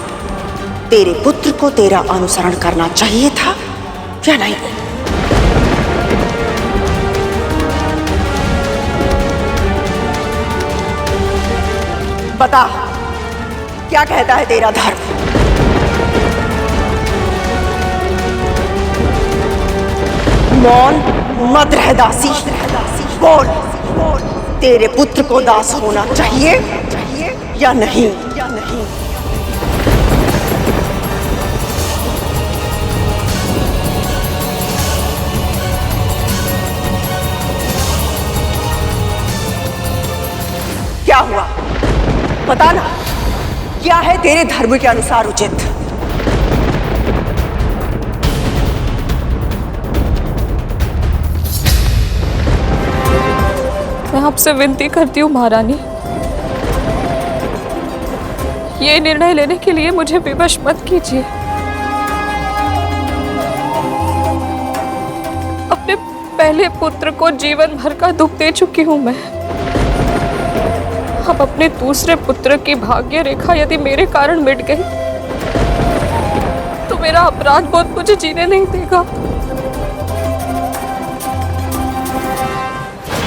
तेरे पुत्र को तेरा अनुसरण करना चाहिए था या नहीं? बता, क्या कहता है तेरा धर्म? मौन मत रह दासी, बोल, तेरे पुत्र को दास होना चाहिए या नहीं? क्या हुआ, बता ना, क्या है तेरे धर्म के अनुसार उचित? मैं आपसे विनती करती हूँ महारानी, ये निर्णय लेने के लिए मुझे विवश मत कीजिए। अपने पहले पुत्र को जीवन भर का दुख दे चुकी हूँ मैं। अब अपने दूसरे पुत्र की भाग्य रेखा यदि मेरे कारण मिट गई तो मेरा अपराध बोध मुझे जीने नहीं देगा।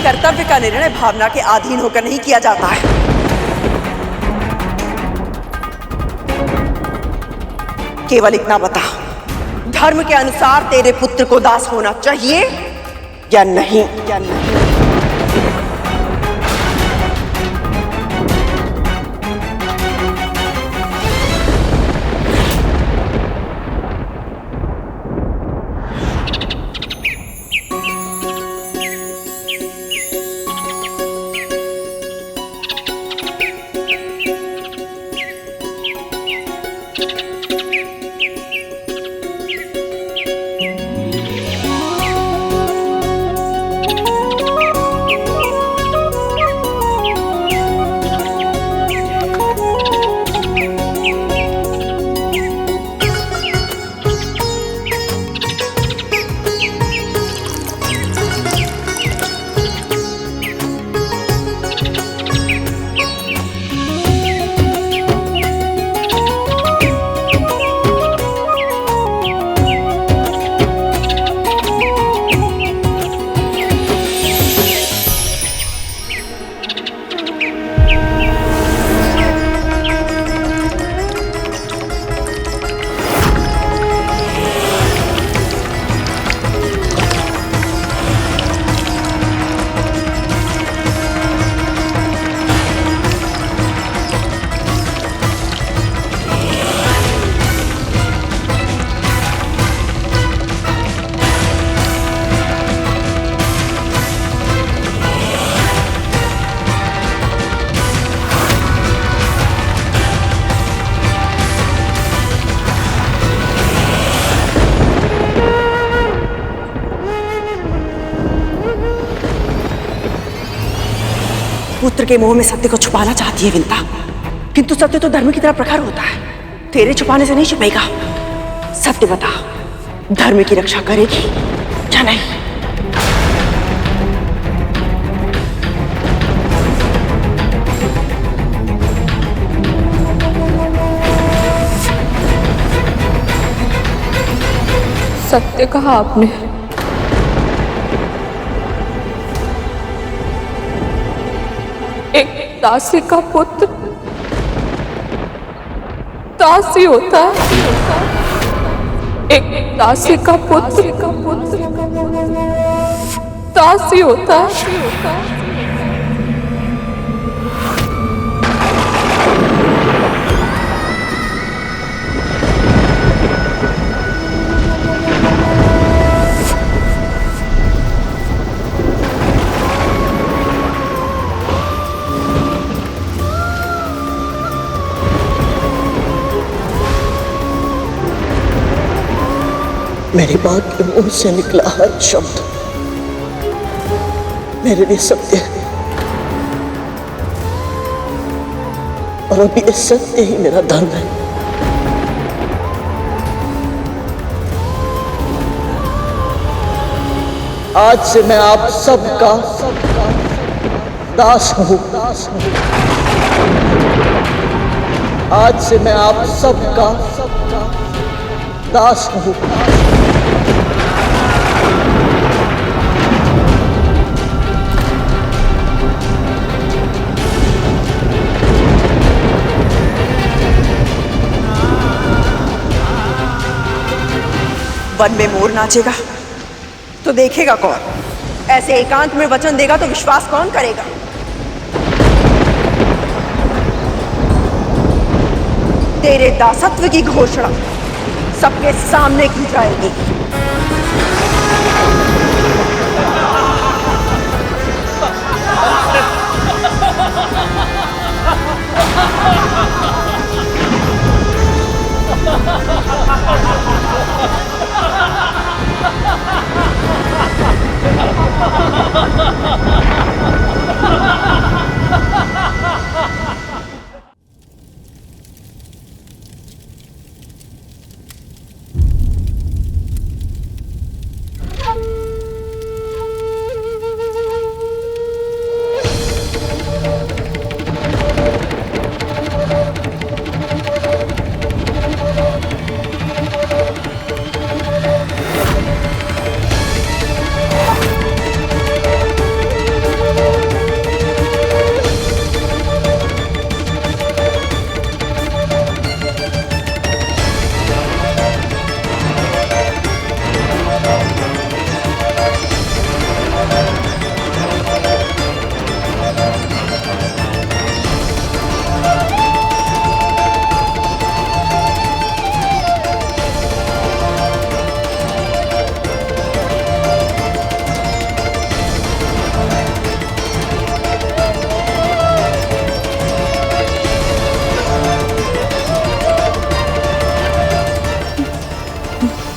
कर्तव्य का निर्णय भावना के अधीन होकर नहीं किया जाता है। केवल इतना बता, धर्म के अनुसार तेरे पुत्र को दास होना चाहिए या नहीं? पुत्र के मोह में सत्य को छुपाना चाहती है विंता, किंतु सत्य तो धर्म की तरह प्रखर होता है। तेरे छुपाने से नहीं छुपेगा। सत्य बता, धर्म की रक्षा करेगी या नहीं? सत्य कहा आपने। एक दासी का पुत्र दासी होता है। एक दासी का पुत्र दासी होता है। मेरी मां के मुंह से निकला हर शब्द मेरे लिए सत्य है, और अब ये सत्य ही मेरा धर्म है। आज से मैं आप सबका दास हूं। आज से मैं आप सबका दास हूं। वन में मोर नाचेगा तो देखेगा कौन? ऐसे एकांत में वचन देगा तो विश्वास कौन करेगा? तेरे दासत्व की घोषणा सबके सामने की जाएगी।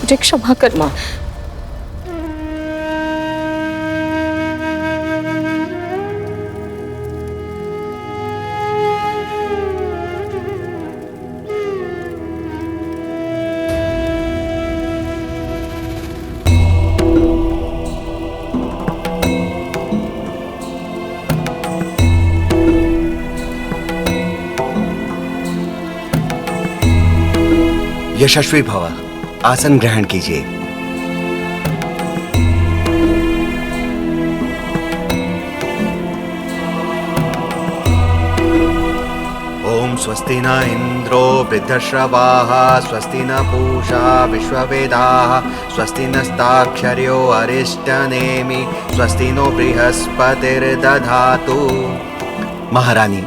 मुझे क्षमा कर मां। यशस्वी भव, आसन ग्रहण कीजिए। ओम स्वस्ति न इंद्रो वृद्धश्रवाः, स्वस्ति न पूषा विश्ववेदाः, स्वस्ति नस्ताक्षर्यो अरिष्टनेमि, स्वस्ति नो बृहस्पतिर्दधातु। महारानी,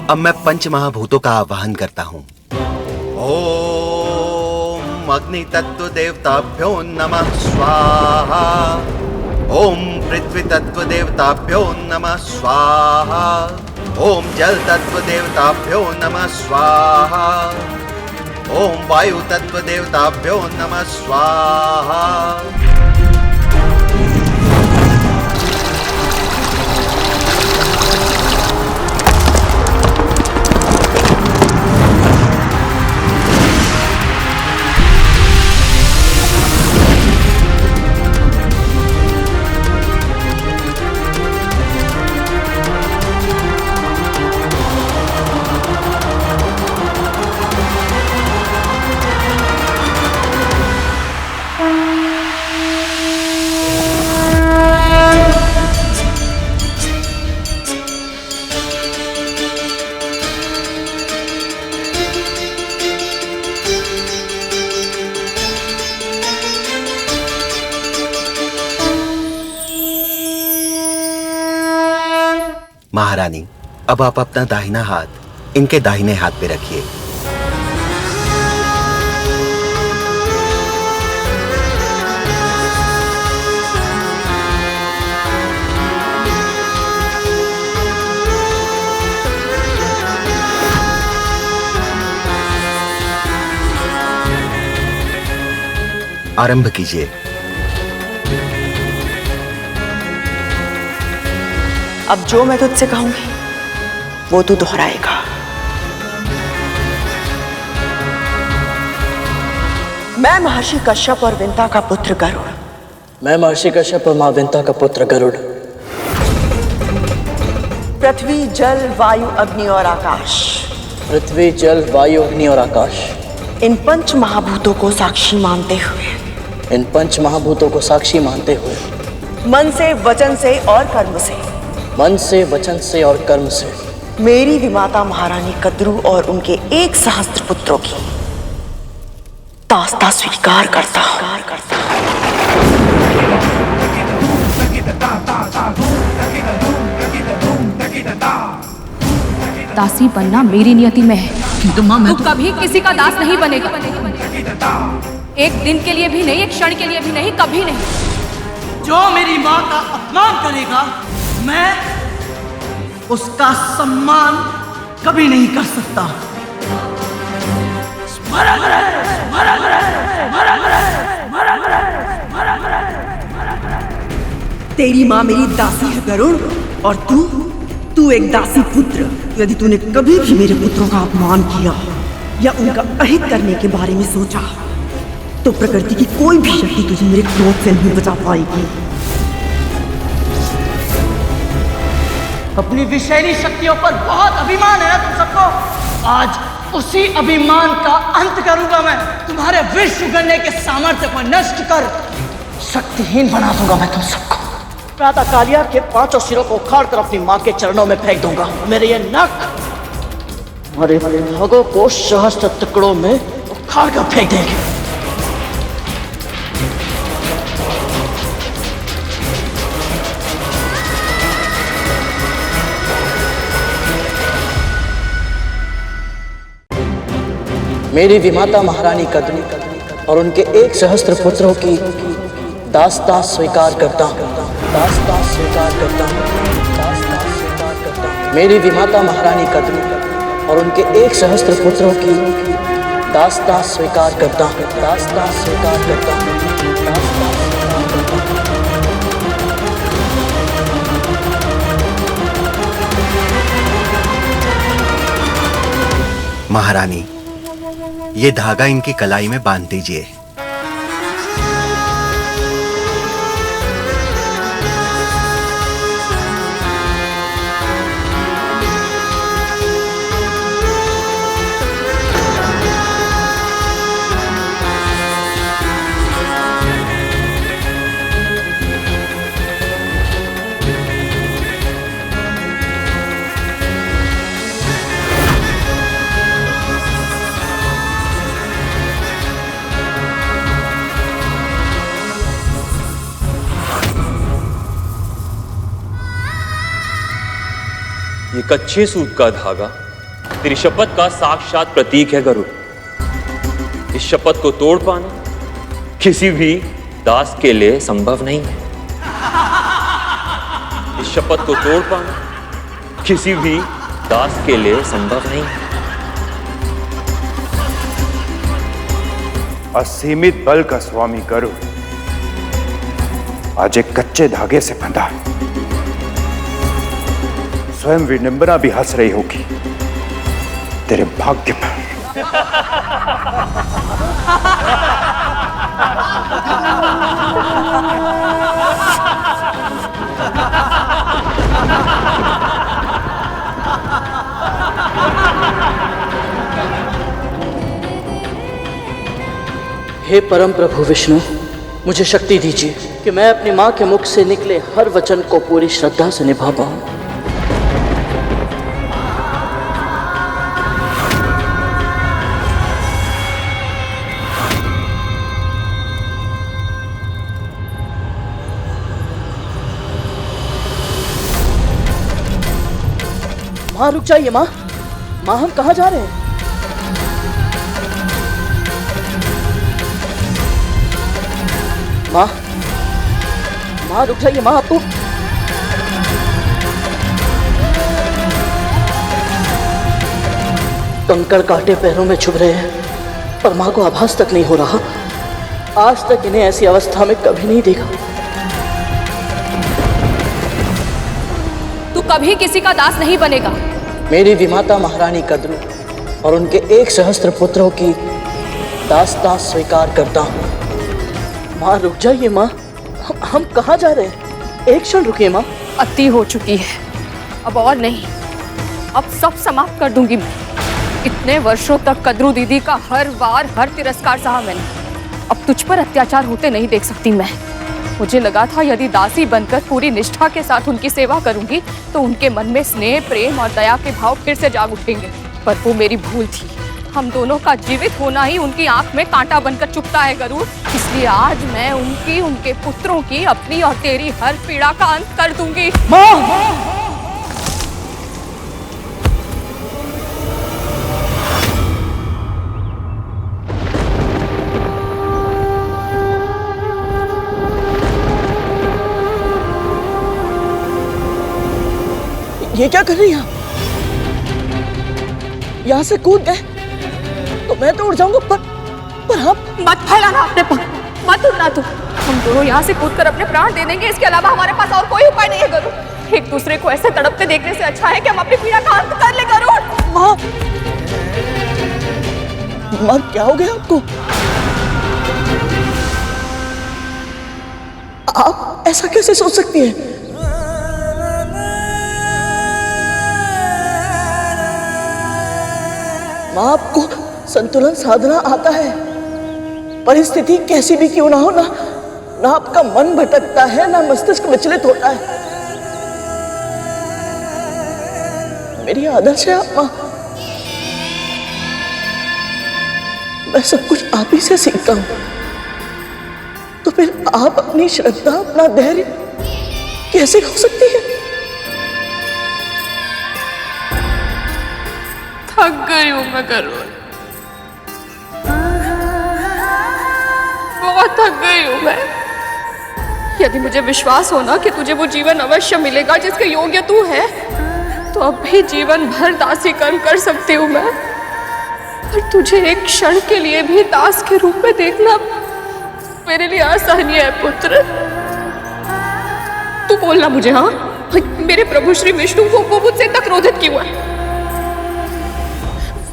अब मैं पंचमहाभूतों का आवाहन करता हूँ। ओम अग्नि तत्व देवताभ्यो नमः स्वाहा। ओम पृथ्वी तत्व देवताभ्यो नमः स्वाहा। ओम जल तत्व देवताभ्यो नमः स्वाहा। ओम वायु तत्व देवताभ्यो नमः स्वाहा। महारानी, अब आप अपना दाहिना हाथ इनके दाहिने हाथ पे रखिए। आरंभ कीजिए। अब जो मैं तुझसे कहूंगी वो तू दोहराएगा। मैं महर्षि कश्यप और विंता का पुत्र गरुड़। मैं महर्षि कश्यप और मां विंता का पुत्र गरुड़। पृथ्वी, जल, वायु, अग्नि और आकाश। पृथ्वी, जल, वायु, अग्नि और आकाश। इन पंच महाभूतों को साक्षी मानते हुए। इन पंच महाभूतों को साक्षी मानते हुए। मन से, वचन से और कर्म से। मन से, वचन से और कर्म से। मेरी विमाता महारानी कद्रू और उनके 1 सहस्त्र पुत्रों की दास्ता स्वीकार करता हूं। दासी बनना मेरी नियति में है, किंतु मां मैं कभी किसी का दास नहीं बनेगा। एक दिन के लिए भी नहीं, एक क्षण के लिए भी नहीं, कभी नहीं। जो मेरी मां का अपमान करेगा मैं उसका सम्मान कभी नहीं कर सकता। तेरी मां मेरी दासी है गरुड़, और तू एक दासी पुत्र। यदि तूने कभी भी मेरे पुत्रों का अपमान किया या उनका अहित करने के बारे में सोचा तो प्रकृति की कोई भी शक्ति तुझे मेरे क्रोध से नहीं बचा पाएगी। अपनी विषैली शक्तियों पर बहुत अभिमान है ना तुम सबको। आज उसी अभिमान का अंत करूंगा मैं। तुम्हारे विष उगलने के सामर्थ्य को नष्ट कर शक्तिहीन बना दूंगा मैं तुम सबको। प्रातः कालिया के 5 सिरों को उखाड़ कर अपनी मां के चरणों में फेंक दूंगा। मेरे ये नख हमारे भागों को सहस्त्र टुकड़ों में उखाड़ कर फेंक देंगे। मेरी विमाता महारानी कद्रू और उनके 1 सहस्त्र पुत्रों की दास्ता स्वीकार करता हूँ। दास्ता स्वीकार करता हूँ। दास्ता स्वीकार करता हूँ। मेरी विमाता महारानी कद्रू और उनके 1 सहस्त्र पुत्रों की दास्ता स्वीकार करता हूँ। दास्ता स्वीकार करता हूँ। दास्ता स्वीकार करता हूँ। महारानी, ये धागा इनकी कलाई में बांध दीजिए। ये कच्चे सूत का धागा तेरी शपथ का साक्षात प्रतीक है गरुड़। इस शपथ को तोड़ पाना किसी भी दास के लिए संभव नहीं है। इस शपथ को तोड़ पाना किसी भी दास के लिए संभव नहीं है। असीमित बल का स्वामी गरुड़ आज एक कच्चे धागे से बंधा है। स्वयं विडंबना भी हंस रही होगी तेरे भाग्य पर। हे परम प्रभु विष्णु, मुझे शक्ति दीजिए कि मैं अपनी मां के मुख से निकले हर वचन को पूरी श्रद्धा से निभा पाऊं। माँ रुक जाइए माँ। माँ हम कहाँ जा रहे हैं? माँ माँ रुक जाइए माँ, आपको कंकड़ कांटे पैरों में चुभ रहे हैं पर माँ को आभास तक नहीं हो रहा। आज तक इन्हें ऐसी अवस्था में कभी नहीं देखा। तू कभी किसी का दास नहीं बनेगा। मेरी विमाता महारानी कद्रू और उनके 1 सहस्त्र पुत्रों की दास्तां स्वीकार करता हूँ। माँ रुक जाइए माँ, हम कहाँ जा रहे हैं? एक क्षण रुकिए माँ। अति हो चुकी है, अब और नहीं। अब सब समाप्त कर दूंगी मैं। इतने वर्षों तक कद्रू दीदी का हर बार हर तिरस्कार सहा मैंने। अब तुझ पर अत्याचार होते नहीं देख सकती मैं। मुझे लगा था यदि दासी बनकर पूरी निष्ठा के साथ उनकी सेवा करूंगी तो उनके मन में स्नेह, प्रेम और दया के भाव फिर से जाग उठेंगे, पर वो मेरी भूल थी। हम दोनों का जीवित होना ही उनकी आंख में कांटा बनकर चुभता है गरुड़। इसलिए आज मैं उनकी, उनके पुत्रों की, अपनी और तेरी हर पीड़ा का अंत कर दूंगी। ये क्या कर रही हैं आप? यहाँ से कूद गए तो मैं तो उड़ जाऊंगा, पर आप मत फैलाना अपने पंख, मत उड़ना तू। हम दोनों यहाँ से कूदकर अपने प्राण दे देंगे, इसके अलावा हमारे पास और कोई उपाय नहीं है गरुड़। एक दूसरे को ऐसे तड़पते देखने से अच्छा है कि हम अपनी पीड़ा का अंत कर ले गरुड़। माँ, माँ क्या हो गया आपको? आप ऐसा कैसे सोच सकती हैं? माँ आपको संतुलन साधना आता है। परिस्थिति कैसी भी क्यों ना हो, ना आपका मन भटकता है, ना मस्तिष्क विचलित होता है। मेरी आदर्श है आप माँ। मैं सब कुछ आप ही से सीखता हूं, तो फिर आप अपनी श्रद्धा, अपना धैर्य कैसे खो सकती है? थक गई हूं मैं गरुड़, बहुत थक गई हूं मैं। यदि मुझे विश्वास हो ना कि तुझे वो जीवन अवश्य मिलेगा जिसके योग्य तू है, तो अब भी जीवन भर दासी कर्म कर सकती हूँ मैं। पर तुझे एक क्षण के लिए भी दास के रूप में देखना मेरे लिए असहनीय है पुत्र। तू बोलना मुझे, हाँ, मेरे प्रभु श्री विष्णु वो मुझसे इतना क्रोधित क्यों है?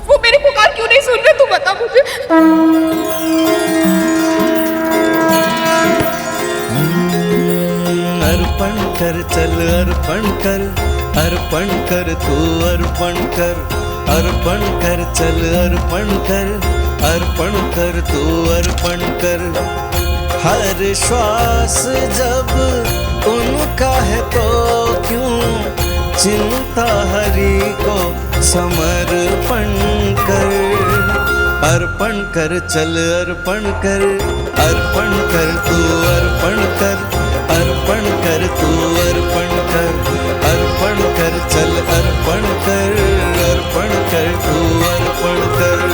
वो मेरी पुकार क्यों नहीं सुन रहे? तू बता मुझे। अर्पण कर, चल अर्पण कर, अर्पण कर तू अर्पण कर, अर्पण कर, चल अर्पण कर, अर्पण कर तू अर्पण कर। हर श्वास जब उनका है तो क्यों चिंता हरि को समर्पण कर। अर्पण कर, चल अर्पण कर, अर्पण कर तू अर्पण कर, अर्पण कर तू अर्पण कर, अर्पण कर, चल अर्पण कर, अर्पण कर तू अर्पण कर।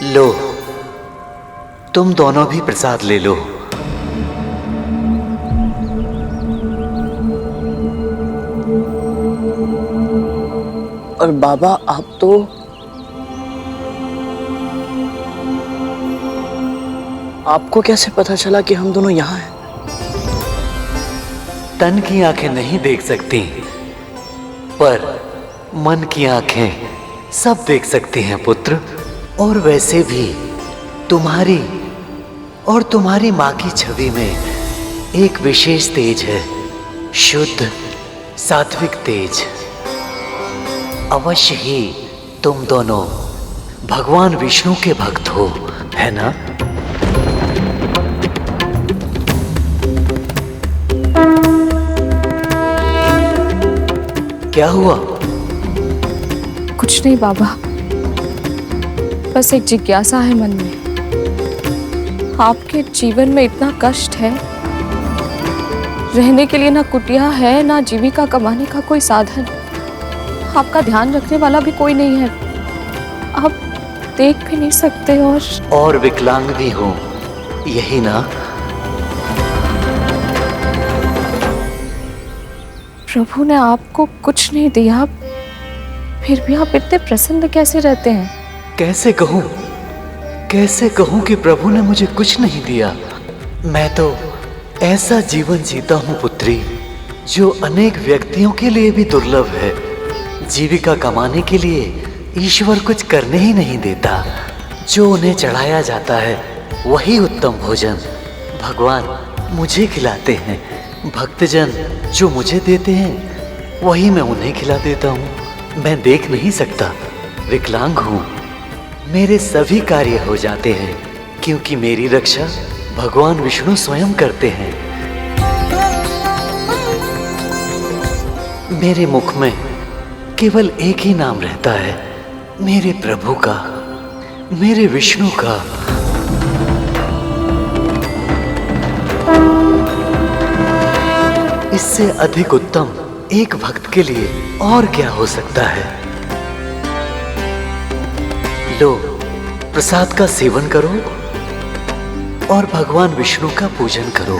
लो, तुम दोनों भी प्रसाद ले लो। और बाबा, आप तो आपको कैसे पता चला कि हम दोनों यहाँ हैं? तन की आंखें नहीं देख सकती, पर मन की आंखें सब देख सकती हैं पुत्र। और वैसे भी तुम्हारी और तुम्हारी माँ की छवि में एक विशेष तेज है, शुद्ध सात्विक तेज। अवश्य ही तुम दोनों भगवान विष्णु के भक्त हो, है ना? क्या हुआ? कुछ नहीं बाबा, बस एक जिज्ञासा है मन में। आपके जीवन में इतना कष्ट है, रहने के लिए ना कुटिया है, ना जीविका कमाने का कोई साधन, आपका ध्यान रखने वाला भी कोई नहीं है, आप देख भी नहीं सकते और विकलांग भी हो, यही ना? प्रभु ने आपको कुछ नहीं दिया, फिर भी आप इतने प्रसन्न कैसे रहते हैं? कैसे कहूं कि प्रभु ने मुझे कुछ नहीं दिया। मैं तो ऐसा जीवन जीता हूं पुत्री, जो अनेक व्यक्तियों के लिए भी दुर्लभ है। जीविका कमाने के लिए ईश्वर कुछ करने ही नहीं देता। जो उन्हें चढ़ाया जाता है वही उत्तम भोजन भगवान मुझे खिलाते हैं। भक्तजन जो मुझे देते हैं वही मैं उन्हें खिला देता हूँ। मैं देख नहीं सकता, विकलांग हूँ। मेरे सभी कार्य हो जाते हैं क्योंकि मेरी रक्षा भगवान विष्णु स्वयं करते हैं। मेरे मुख में केवल एक ही नाम रहता है, मेरे प्रभु का, मेरे विष्णु का। इससे अधिक उत्तम एक भक्त के लिए और क्या हो सकता है? लो, प्रसाद का सेवन करो और भगवान विष्णु का पूजन करो।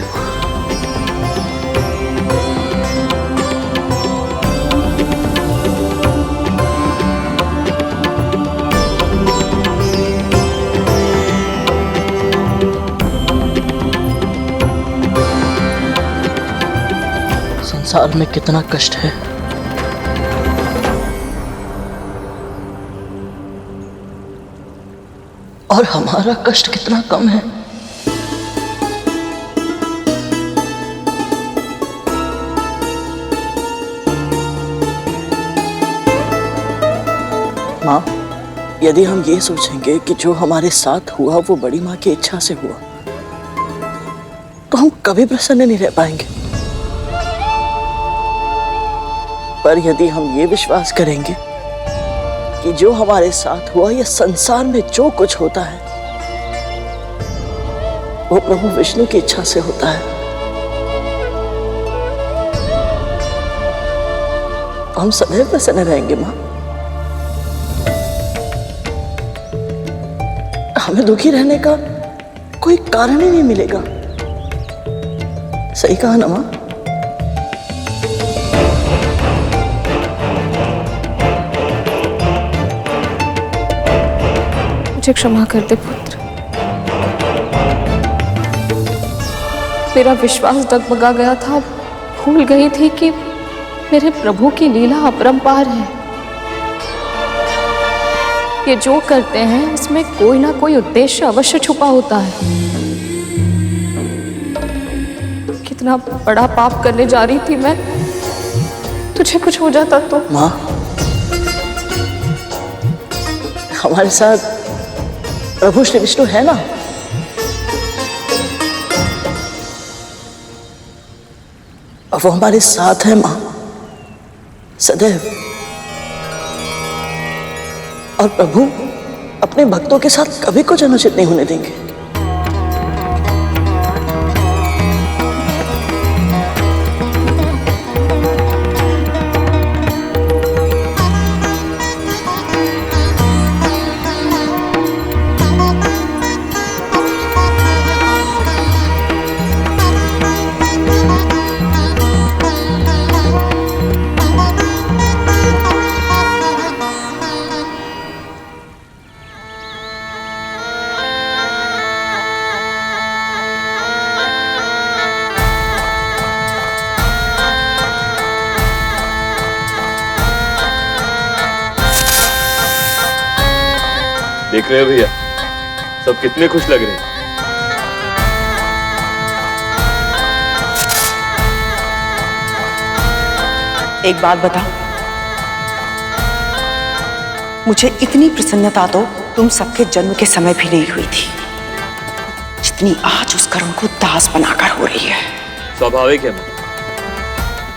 संसार में कितना कष्ट है, और हमारा कष्ट कितना कम है। माँ, यदि हम ये सोचेंगे कि जो हमारे साथ हुआ वो बड़ी माँ की इच्छा से हुआ, तो हम कभी प्रसन्न नहीं रह पाएंगे। पर यदि हम ये विश्वास करेंगे कि जो हमारे साथ हुआ या संसार में जो कुछ होता है वो प्रभु विष्णु की इच्छा से होता है, तो हम सदैव प्रसन्न रहेंगे माँ। हमें दुखी रहने का कोई कारण ही नहीं मिलेगा। सही कहा ना माँ? मुझे क्षमा कर दे पुत्र, मेरा विश्वास डगमगा गया था। भूल गई थी कि मेरे प्रभु की लीला अपरंपार है। ये जो करते हैं इसमें कोई ना कोई उद्देश्य अवश्य छुपा होता है। कितना बड़ा पाप करने जा रही थी मैं, तुझे कुछ हो जाता तो। माँ, हमारे साथ प्रभु श्री विष्णु है ना? अब वो हमारे साथ है माँ, सदैव। और प्रभु अपने भक्तों के साथ कभी कुछ अनुचित नहीं होने देंगे। देख रहे हो भैया, सब कितने खुश लग रहे हैं। एक बात बता, मुझे इतनी प्रसन्नता तो तुम सबके जन्म के समय भी नहीं हुई थी जितनी आज उस करुण को दास बनाकर हो रही है। स्वाभाविक है,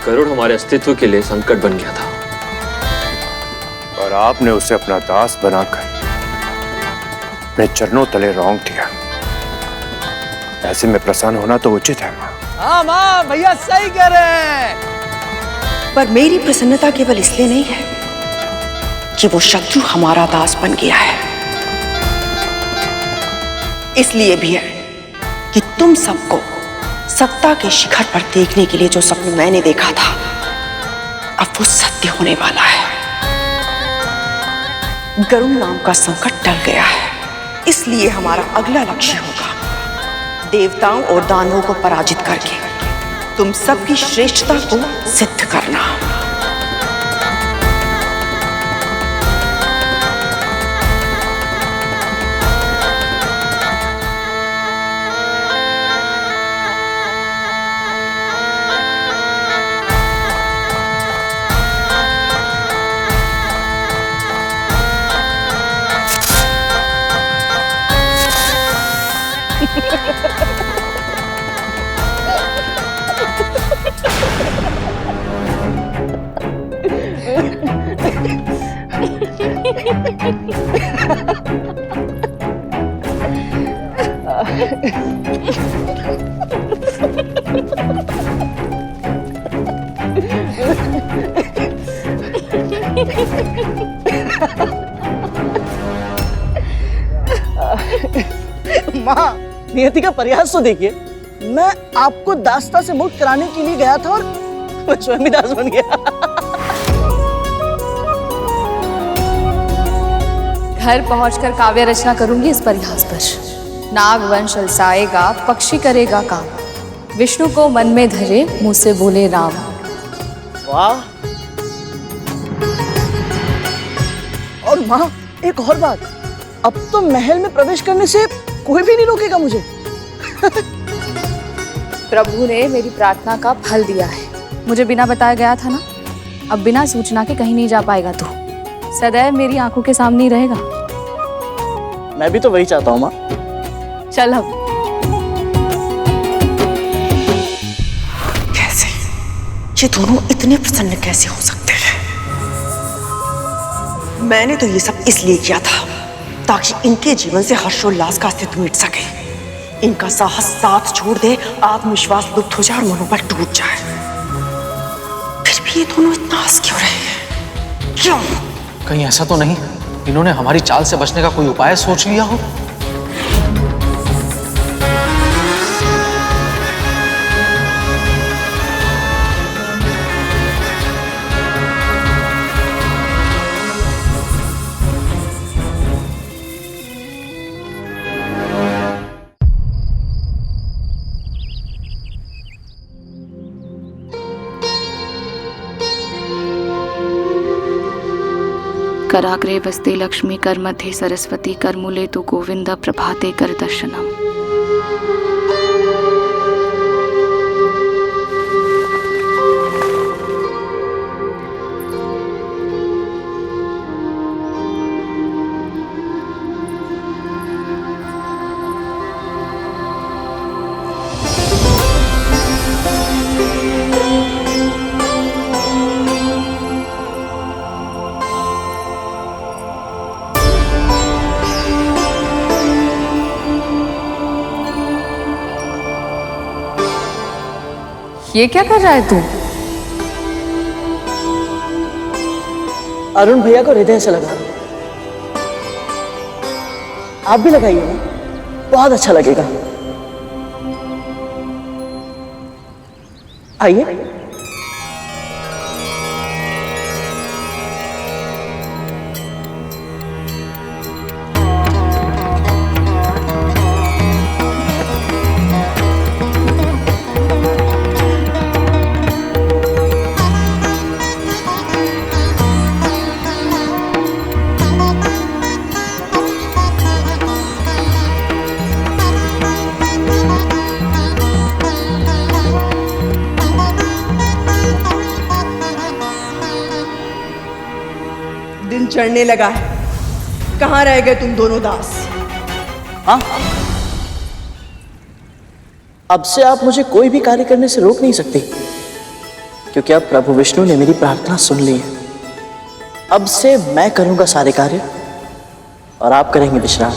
गरुड़ हमारे अस्तित्व के लिए संकट बन गया था और आपने उसे अपना दास बनाकर अपने चरणों तले रौंद दिया। ऐसे में प्रसन्न होना तो उचित है माँ। हाँ माँ, भैया सही कह रहे हैं। पर मेरी प्रसन्नता केवल इसलिए नहीं है कि वो शत्रु हमारा दास बन गया है, इसलिए भी है कि तुम सबको सत्ता के शिखर पर देखने के लिए जो सपना मैंने देखा था अब वो सत्य होने वाला है। गरुड़ नाम का संकट टल गया है, इसलिए हमारा अगला लक्ष्य होगा देवताओं और दानवों को पराजित करके तुम सबकी श्रेष्ठता को सिद्ध करना। माँ, नियति का प्रयास तो देखिए। मैं आपको दासता से मुक्त कराने के लिए गया था और मैं स्वयं ही दास बन गया। घर पहुंचकर काव्य रचना करूंगी इस परिहास पर। नाग वंश अलसाएगा, पक्षी करेगा काम, विष्णु को मन में धरे, मुंह से बोले राम। वाह। और माँ, एक और बात, अब तो महल में प्रवेश करने से कोई भी नहीं रोकेगा मुझे। प्रभु ने मेरी प्रार्थना का फल दिया है। मुझे बिना बताया गया था ना, अब बिना सूचना के कहीं नहीं जा पाएगा तू। सदैव मेरी आंखों के सामने ही रहेगा। मैं भी तो वही चाहता हूँ माँ। चल अब। कैसे ये दोनों इतने प्रसन्न कैसे हो सकते हैं? मैंने तो ये सब इसलिए किया था ताकि इनके जीवन से हर्षोल्लास का अस्तित्व मिट सके, इनका साहस साथ छोड़ दे, आत्मविश्वास लुप्त हो जाए और मनोबल टूट जाए। फिर भी ये दोनों इतना हंस क्यों रहे हैं? क्यों? कहीं ऐसा तो नहीं इन्होंने हमारी चाल से बचने का कोई उपाय सोच लिया हो? कराग्रे वस्ते लक्ष्मी कर मध्ये सरस्वती कर मूले तु गोविंद प्रभाते कर दर्शनम। ये क्या कर रहा है तू? अरुण भैया को हृदय से लगा। आप भी लगाइए ना, बहुत अच्छा लगेगा। आइए। दिन चढ़ने लगा है, कहाँ रह गए तुम दोनों दास? हाँ, अब से आप मुझे कोई भी कार्य करने से रोक नहीं सकते, क्योंकि अब प्रभु विष्णु ने मेरी प्रार्थना सुन ली है। अब से मैं करूंगा सारे कार्य और आप करेंगे विश्राम।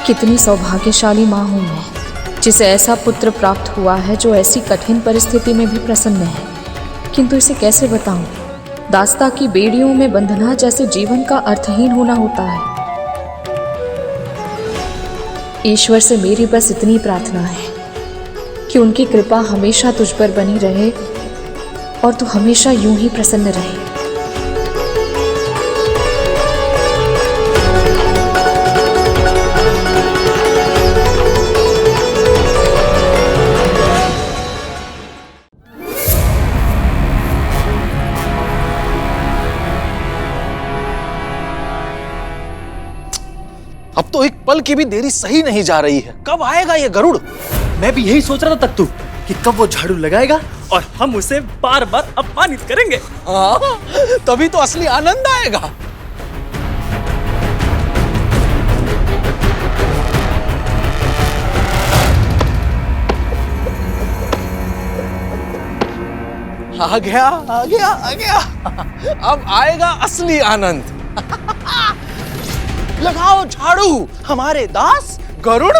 कितनी सौभाग्यशाली माँ हूँ मैं, जिसे ऐसा पुत्र प्राप्त हुआ है जो ऐसी कठिन परिस्थिति में भी प्रसन्न है। किंतु इसे कैसे बताऊं? दास्ता की बेड़ियों में बंधना जैसे जीवन का अर्थहीन होना होता है। ईश्वर से मेरी बस इतनी प्रार्थना है कि उनकी कृपा हमेशा तुझ पर बनी रहे और तू हमेशा यूं ही प्रसन्न रहे। अब तो एक पल की भी देरी सही नहीं जा रही है। कब आएगा ये गरुड़? मैं भी यही सोच रहा था तख्तू कि कब वो झाड़ू लगाएगा और हम उसे बार बार अपमानित करेंगे। हाँ, तभी तो असली आनंद आएगा। आ गया, आ गया, आ गया। अब आएगा असली आनंद। लगाओ झाड़ू हमारे दास गरुड़।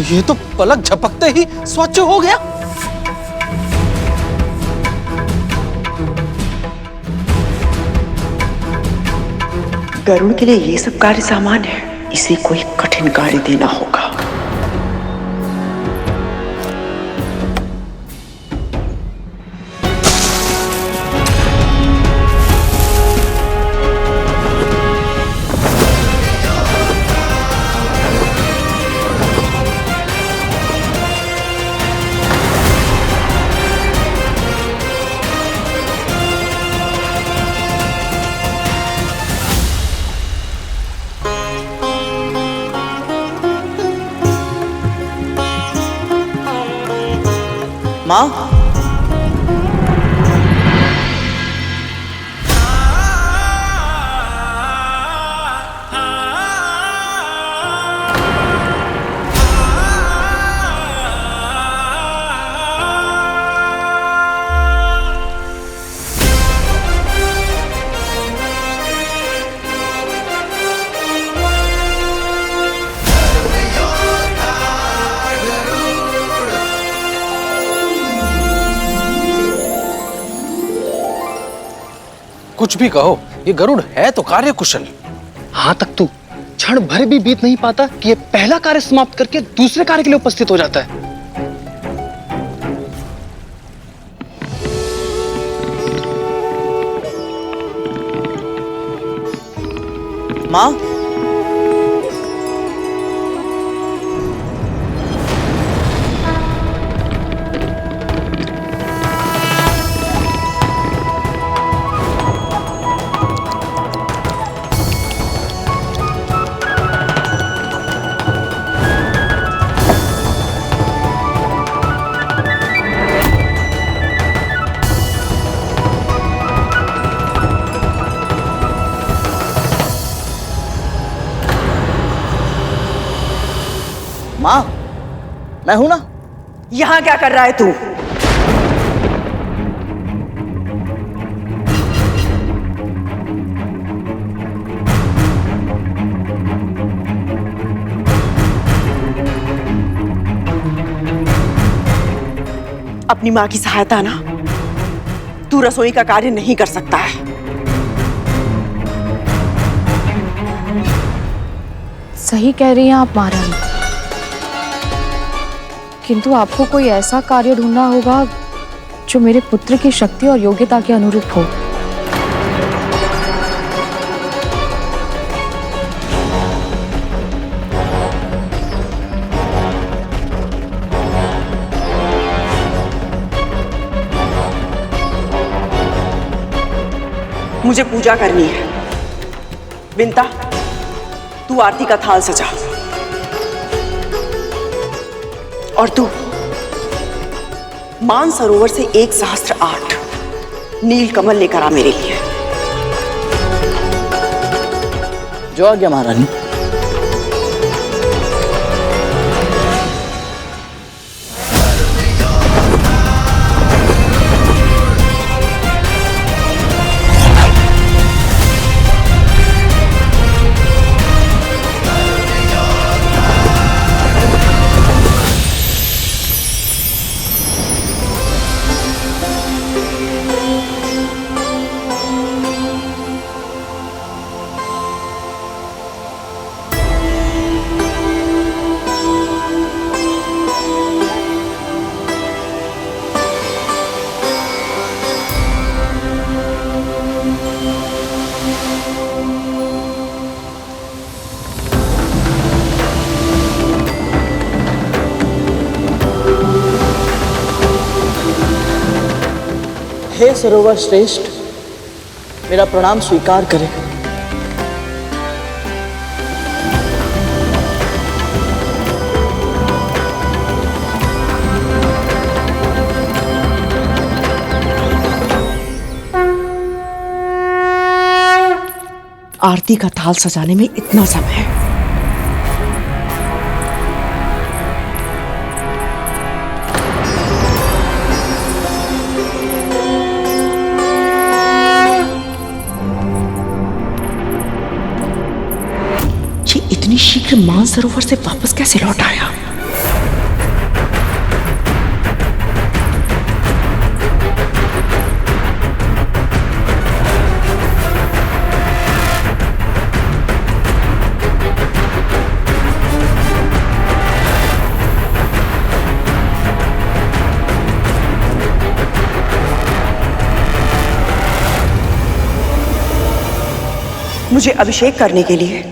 ये तो पलक झपकते ही स्वच्छ हो गया। गरुड़ के लिए ये सब कार्य सामान्य है, इसे कोई कठिन कार्य देना होगा। माँ, कुछ भी कहो, ये गरुड़ है तो कार्य कुशल। हाँ तख्तू, क्षण भर भी बीत नहीं पाता कि ये पहला कार्य समाप्त करके दूसरे कार्य के लिए उपस्थित हो जाता है। माँ, माँ, मैं हूं ना। यहां क्या कर रहा है तू? अपनी मां की सहायता ना तू रसोई का कार्य नहीं कर सकता है। सही कह रही हैं आप महारानी, किंतु आपको कोई ऐसा कार्य ढूंढना होगा जो मेरे पुत्र की शक्ति और योग्यता के अनुरूप हो। मुझे पूजा करनी है। बिंता, तू आरती का थाल सजा और तू मानसरोवर से 1 सहस्त्र 8 नील कमल लेकर आ मेरे लिए। जो आज्ञा महारानी। हे सरोवर श्रेष्ठ, मेरा प्रणाम स्वीकार करें। आरती का थाल सजाने में इतना समय है। इतनी शीघ्र मानसरोवर से वापस कैसे लौट आया? मुझे अभिषेक करने के लिए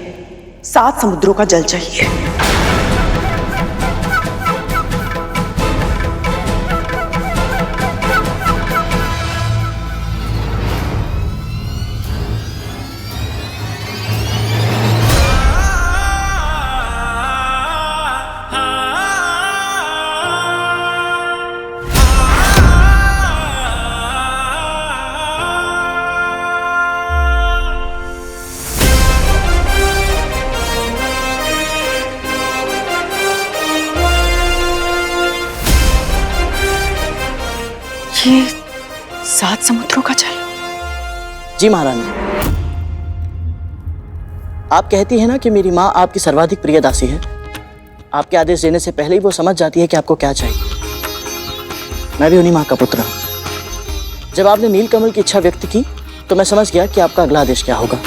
7 समुद्रों का जल चाहिए। ये 7 समुद्रों का जल। जी महारानी, आप कहती हैं ना कि मेरी माँ आपकी सर्वाधिक प्रिय दासी है। आपके आदेश देने से पहले ही वो समझ जाती है कि आपको क्या चाहिए। मैं भी उन्हीं माँ का पुत्र हूँ। जब आपने नीलकमल की इच्छा व्यक्त की तो मैं समझ गया कि आपका अगला आदेश क्या होगा।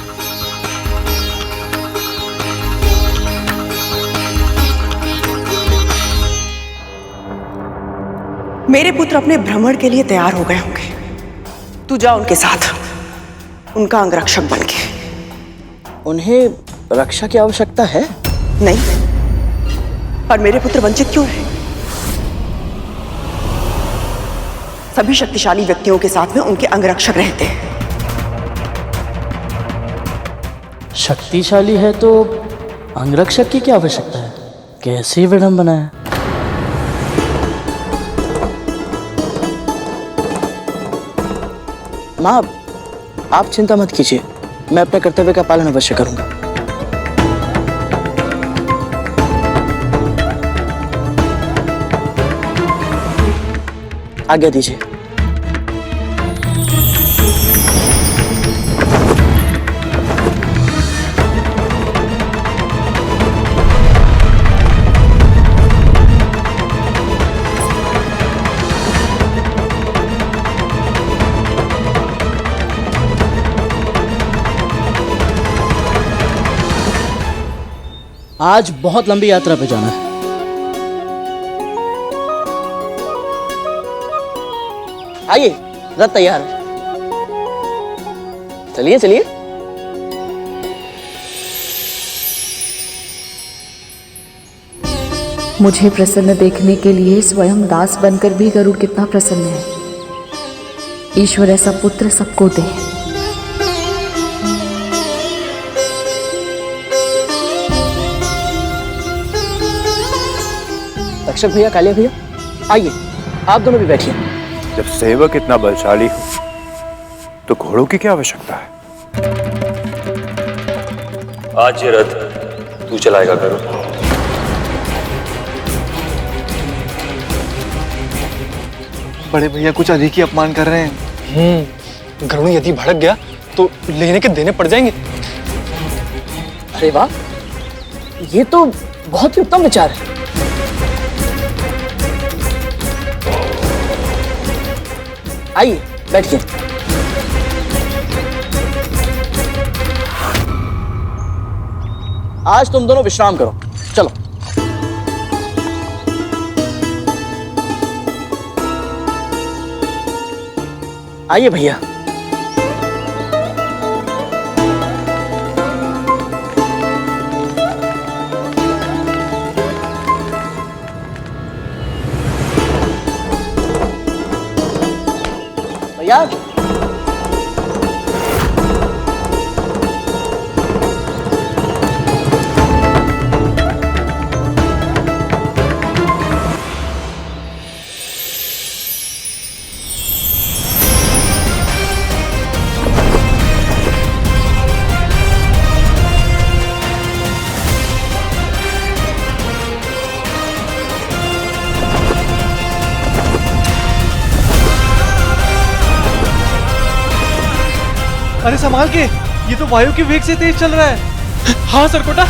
मेरे पुत्र अपने भ्रमण के लिए तैयार हो गए होंगे। तू जा उनके साथ, उनका अंगरक्षक बन के। उन्हें रक्षा की आवश्यकता है? नहीं, पर मेरे पुत्र वंचित क्यों रहे? सभी शक्तिशाली व्यक्तियों के साथ में उनके अंगरक्षक रहते हैं। शक्तिशाली है तो अंगरक्षक की क्या आवश्यकता है? कैसी विडंबना है। माँ, आप चिंता मत कीजिए, मैं अपने कर्तव्य का पालन अवश्य करूंगा। आज्ञा दीजिए। आज बहुत लंबी यात्रा पे जाना है। आइए, रथ तैयार है। चलिए चलिए। मुझे प्रसन्न देखने के लिए स्वयं दास बनकर भी गरुड़ कितना प्रसन्न है। ईश्वर ऐसा पुत्र सबको दे। रक्षक भैया, कालिया भैया, आइए आप दोनों भी बैठिए। जब सेवक इतना बलशाली हो तो घोड़ों की क्या आवश्यकता है? आज ये रथ तू चलाएगा गरुड़। बड़े भैया कुछ अधिक ही अपमान कर रहे हैं। गरुड़ यदि भड़क गया तो लेने के देने पड़ जाएंगे। अरे वाह, ये तो बहुत ही उत्तम विचार है। आइए बैठिए। आज तुम दोनों विश्राम करो, चलो। आइए भैया। भैया, अरे संभाल के, ये तो वायु के वेग से तेज चल रहा है। हाँ सरकोटा।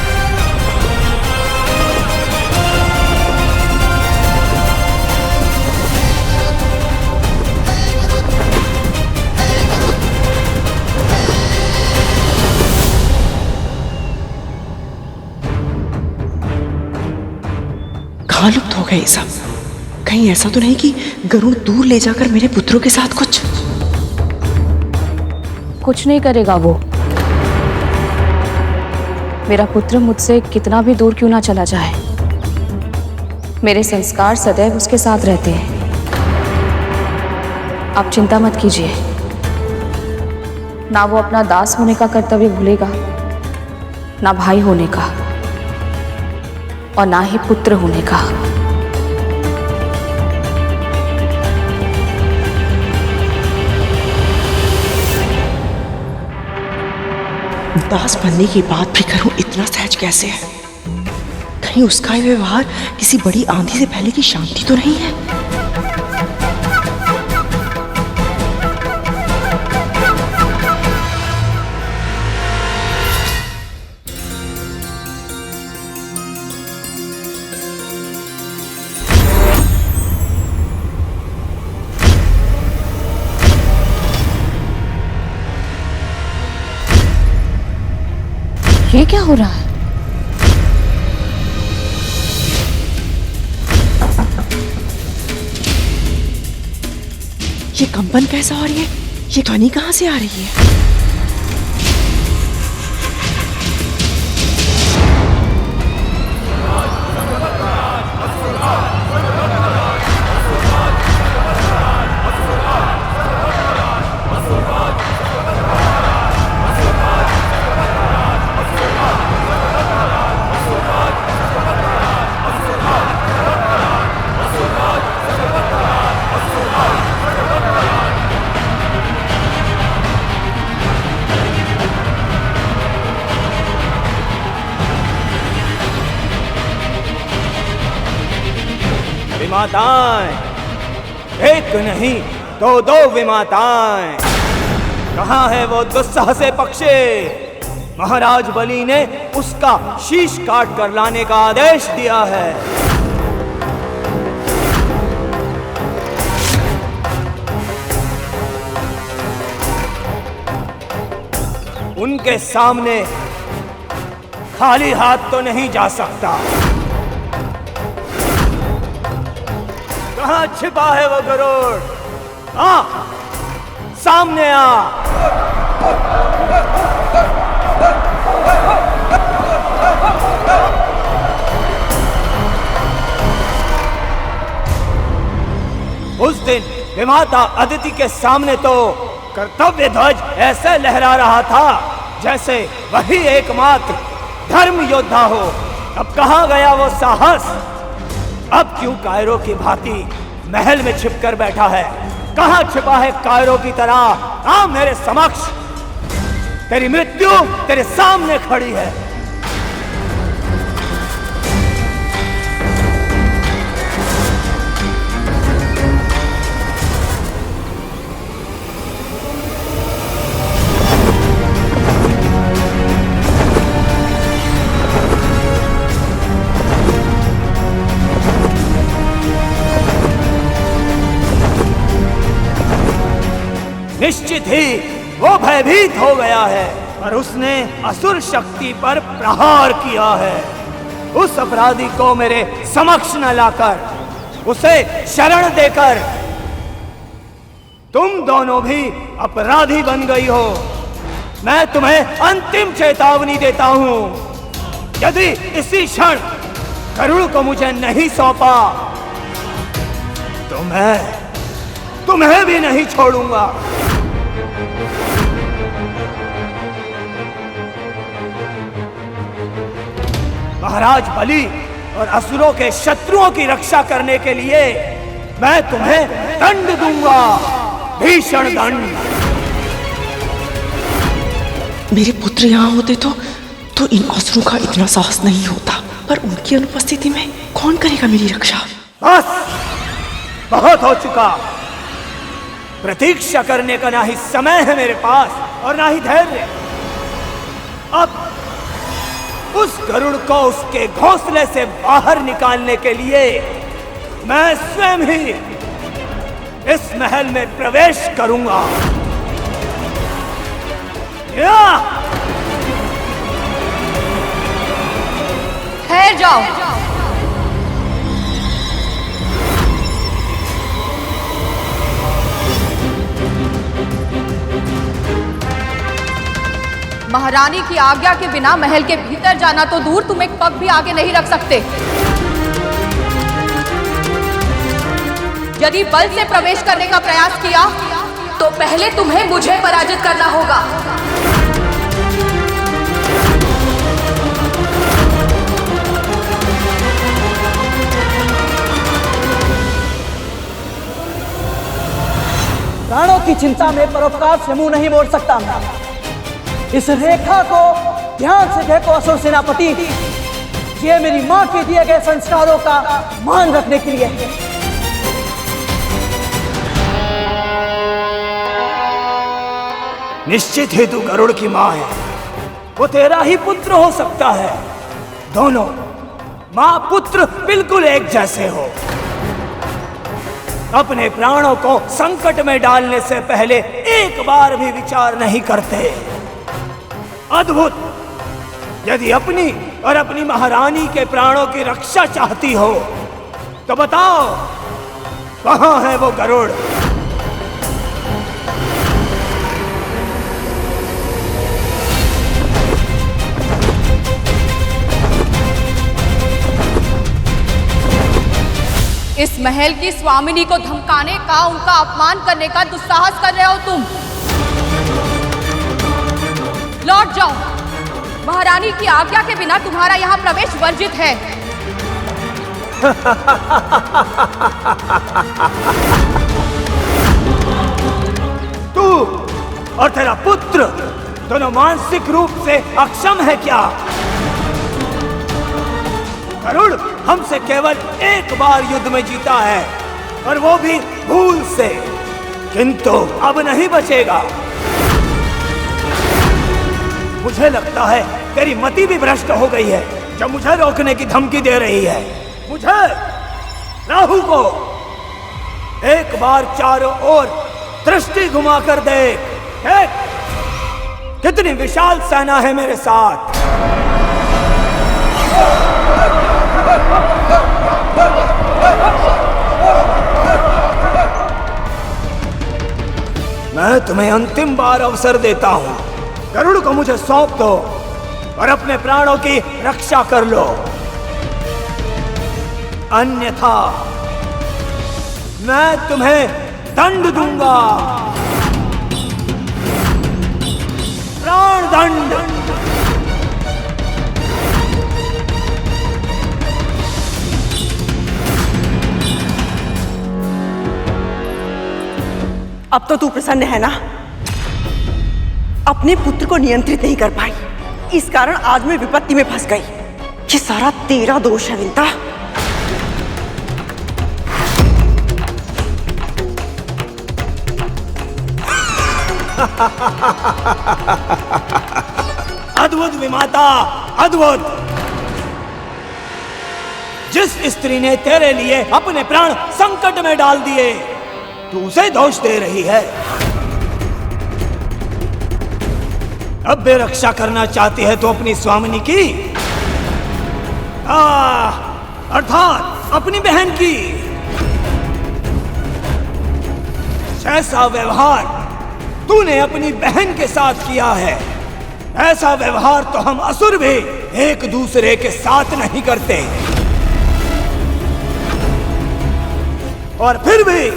कहाँ लुप्त हो गए सब? कहीं ऐसा तो नहीं कि गरुड़ दूर ले जाकर मेरे पुत्रों के साथ कुछ नहीं करेगा वो। मेरा पुत्र मुझसे कितना भी दूर क्यों ना चला जाए, मेरे संस्कार सदैव उसके साथ रहते हैं। आप चिंता मत कीजिए। ना वो अपना दास होने का कर्तव्य भूलेगा, ना भाई होने का, और ना ही पुत्र होने का। दास बनने के बाद भी गरुड़ इतना सहज कैसे है? कहीं उसका ये व्यवहार किसी बड़ी आंधी से पहले की शांति तो नहीं है? ये क्या हो रहा है? ये कंपन कैसा हो रही है? ये ध्वनि कहाँ से आ रही है? माताएं, एक नहीं दो दो विमाताएं। कहाँ है वो दुस्साहसे पक्षी? महाराज बलि ने उसका शीश काट कर लाने का आदेश दिया है। उनके सामने खाली हाथ तो नहीं जा सकता। कहाँ छिपा है वो गरुड़? आ, सामने आ। उस दिन विमाता अदिति के सामने तो कर्तव्य ध्वज ऐसे लहरा रहा था जैसे वही एकमात्र धर्म योद्धा हो। अब कहाँ गया वो साहस? अब क्यों कायरो की भांति महल में छिपकर बैठा है? कहाँ छिपा है कायरो की तरह? आ मेरे समक्ष, तेरी मृत्यु तेरे सामने खड़ी है। निश्चित ही वो भयभीत हो गया है और उसने असुर शक्ति पर प्रहार किया है। उस अपराधी को मेरे समक्ष न लाकर, उसे शरण देकर तुम दोनों भी अपराधी बन गई हो। मैं तुम्हें अंतिम चेतावनी देता हूं, यदि इसी क्षण गरुड़ को मुझे नहीं सौंपा तो मैं तुम्हें भी नहीं छोड़ूंगा। महाराज बलि और असुरों के शत्रुओं की रक्षा करने के लिए मैं तुम्हें दंड दूंगा, भीषण दंड। मेरे पुत्र यहाँ होते तो इन असुरों का इतना साहस नहीं होता, पर उनकी अनुपस्थिति में कौन करेगा मेरी रक्षा? बस बहुत हो चुका। प्रतीक्षा करने का ना ही समय है मेरे पास और ना ही धैर्य। अब उस गरुड़ को उसके घोंसले से बाहर निकालने के लिए मैं स्वयं ही इस महल में प्रवेश करूंगा। ठहर जाओ। महारानी की आज्ञा के बिना महल के भीतर जाना तो दूर, तुम एक पग भी आगे नहीं रख सकते। यदि बल से प्रवेश करने का प्रयास किया तो पहले तुम्हें मुझे पराजित करना होगा। प्राणों की चिंता में परोपकार से मुंह नहीं मोड़ सकता मैं। इस रेखा को ध्यान से देखो असुर सेनापति, ये मेरी मां के दिए गए संस्कारों का मान रखने के लिए है। निश्चित ही तू गरुड़ की मां है, वो तेरा ही पुत्र हो सकता है। दोनों मां पुत्र बिल्कुल एक जैसे हो। अपने प्राणों को संकट में डालने से पहले एक बार भी विचार नहीं करते। अद्भुत! यदि अपनी और अपनी महारानी के प्राणों की रक्षा चाहती हो तो बताओ कहां है वो गरुड़? इस महल की स्वामिनी को धमकाने का, उनका अपमान करने का दुस्साहस कर रहे हो तुम। लौट जाओ। महारानी की आज्ञा के बिना तुम्हारा यहाँ प्रवेश वर्जित है। तू और तेरा पुत्र दोनों मानसिक रूप से अक्षम है क्या? गरुड़ हमसे केवल एक बार युद्ध में जीता है, और वो भी भूल से, किंतु अब नहीं बचेगा। मुझे लगता है तेरी मति भी भ्रष्ट हो गई है जब मुझे रोकने की धमकी दे रही है। मुझे, राहु को एक बार चारों ओर दृष्टि घुमाकर देख, कितनी विशाल सेना है मेरे साथ। मैं तुम्हें अंतिम बार अवसर देता हूं, गरुड़ को मुझे सौंप दो और अपने प्राणों की रक्षा कर लो, अन्यथा मैं तुम्हें दंड दूंगा, प्राण दंड। अब तो तू प्रसन्न है ना? अपने पुत्र को नियंत्रित नहीं कर पाई, इस कारण आज मैं विपत्ति में फंस गई। ये सारा तेरा दोष है विंता। अद्भुत विमाता, अद्भुत। जिस स्त्री ने तेरे लिए अपने प्राण संकट में डाल दिए, तू उसे दोष दे रही है। अब भी रक्षा करना चाहती है तो अपनी स्वामिनी की, अर्थात अपनी बहन की। जैसा व्यवहार तूने अपनी बहन के साथ किया है, ऐसा व्यवहार तो हम असुर भी एक दूसरे के साथ नहीं करते। और फिर भी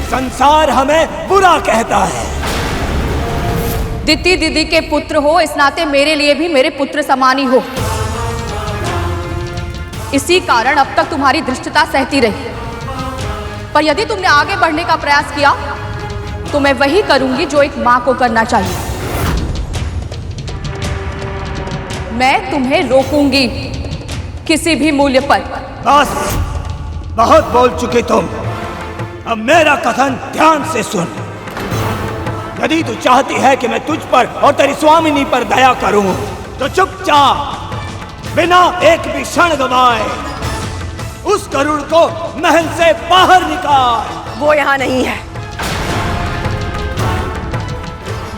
संसार हमें बुरा कहता है। दिति दीदी के पुत्र हो, इस नाते मेरे लिए भी मेरे पुत्र समान ही हो। इसी कारण अब तक तुम्हारी धृष्टता सहती रही, पर यदि तुमने आगे बढ़ने का प्रयास किया तो मैं वही करूंगी जो एक मां को करना चाहिए। मैं तुम्हें रोकूंगी किसी भी मूल्य पर। बस, बहुत बोल चुके तुम। अब मेरा कथन ध्यान से सुन। यदि तू चाहती है कि मैं तुझ पर और तेरी स्वामिनी पर दया करूं, तो चुपचाप बिना एक भी क्षण गवाए उस गरुड़ को महल से बाहर निकाल। वो यहाँ नहीं है,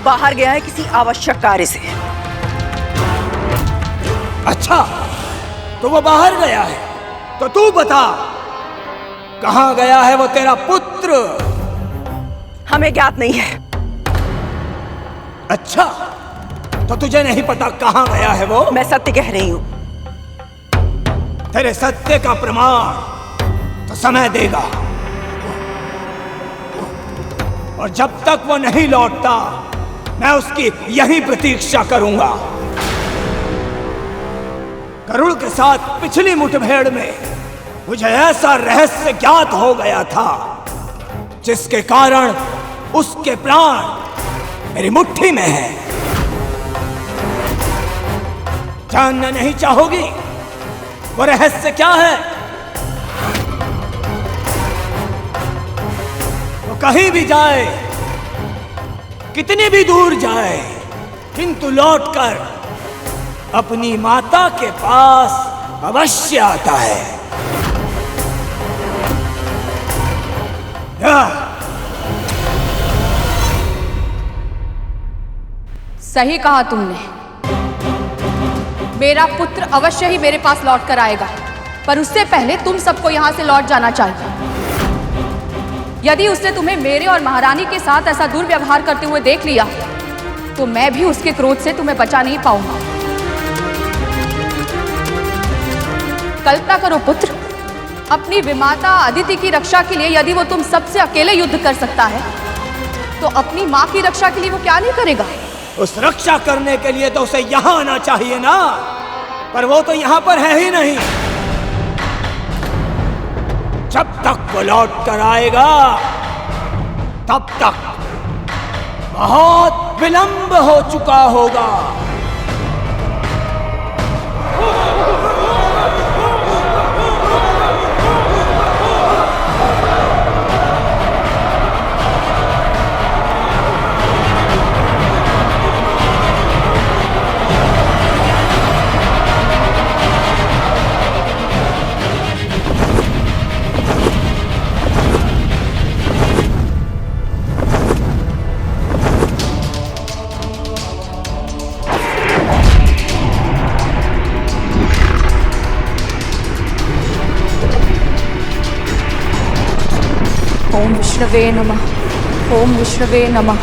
बाहर गया है किसी आवश्यक कार्य से। अच्छा, तो वो बाहर गया है, तो तू बता कहां गया है वो तेरा पुत्र? हमें ज्ञात नहीं है। अच्छा, तो तुझे नहीं पता कहां गया है वो? मैं सत्य कह रही हूं। तेरे सत्य का प्रमाण तो समय देगा, और जब तक वो नहीं लौटता मैं उसकी यही प्रतीक्षा करूंगा। गरुड़ के साथ पिछली मुठभेड़ में मुझे ऐसा रहस्य ज्ञात हो गया था जिसके कारण उसके प्राण मेरी मुट्ठी में है। जानना नहीं चाहोगी वो रहस्य क्या है? वो कहीं भी जाए, कितनी भी दूर जाए, किंतु लौटकर अपनी माता के पास अवश्य आता है। सही कहा तुमने। मेरा पुत्र अवश्य ही मेरे पास लौट कर आएगा, पर उससे पहले तुम सबको यहां से लौट जाना चाहिए। यदि उसने तुम्हें मेरे और महारानी के साथ ऐसा दुर्व्यवहार करते हुए देख लिया तो मैं भी उसके क्रोध से तुम्हें बचा नहीं पाऊंगा। कल्पना करो पुत्र, अपनी विमाता अदिति की रक्षा के लिए यदि वो तुम सबसे अकेले युद्ध कर सकता है, तो अपनी मां की रक्षा के लिए वो क्या नहीं करेगा? उस रक्षा करने के लिए तो उसे यहां आना चाहिए ना, पर वो तो यहां पर है ही नहीं। जब तक वो लौट कर आएगा तब तक बहुत विलंब हो चुका होगा। विष्णवे नमः। ओम विष्णवे नमः।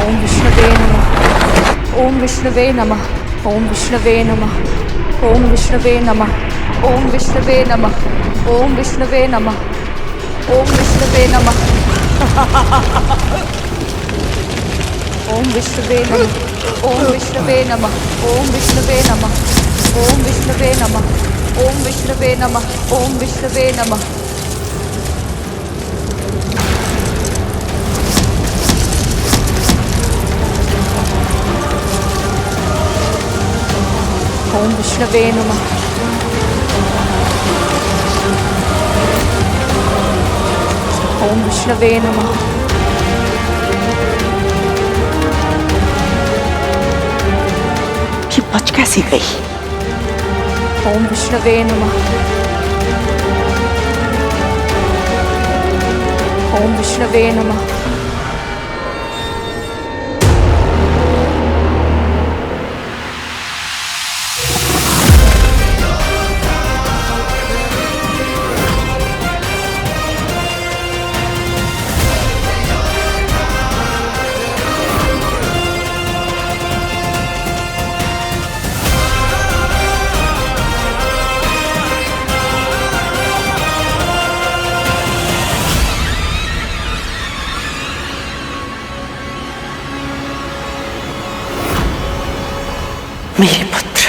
ओम विष्णवे नमः। ओम विष्णवे नमः। ओम विष्णवे नमः। ओम विष्णवे नमः। ओम विष्णवे नमः। ओम विष्णवे नमः। ओम विष्णवे नमः। ओम विष्णवे नमः। ओम विष्णवे नमः। ओम विष्णवे नमः। ओम विष्णवे नमः। ओम विष्णवे नमः। ओम विष्णवे नमः। ओम विष्णवे नमः। ओम विष्णवे नमः। ये बच कैसी गई? ओम विष्णवे नमः। ओम विष्णवे नमः। मेरे पुत्र,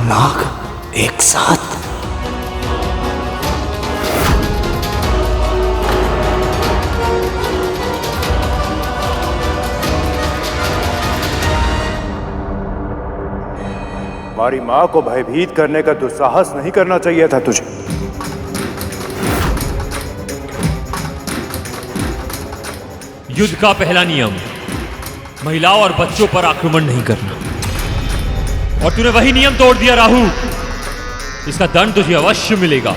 नाग एक साथ। हमारी मां को भयभीत करने का दुस्साहस नहीं करना चाहिए था तुझे। युद्ध का पहला नियम महिलाओं और बच्चों पर आक्रमण नहीं करना, और तूने वही नियम तोड़ दिया राहु। इसका दंड तुझे अवश्य मिलेगा।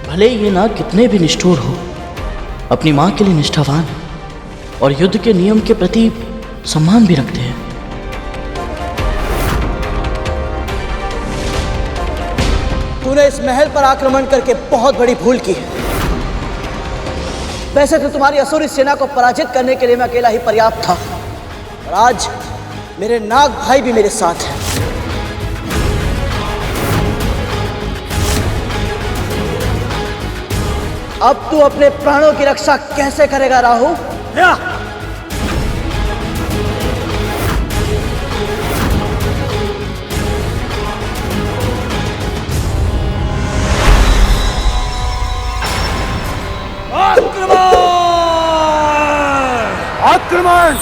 भले ये नाग कितने भी निष्ठुर हो, अपनी मां के लिए निष्ठावान और युद्ध के नियम के प्रति सम्मान भी रखते हैं। तूने इस महल पर आक्रमण करके बहुत बड़ी भूल की है। वैसे तो तुम्हारी असुरी सेना को पराजित करने के लिए मैं अकेला ही पर्याप्त था, और आज मेरे नाग भाई भी मेरे साथ हैं। अब तू अपने प्राणों की रक्षा कैसे करेगा राहु? आक्रमण!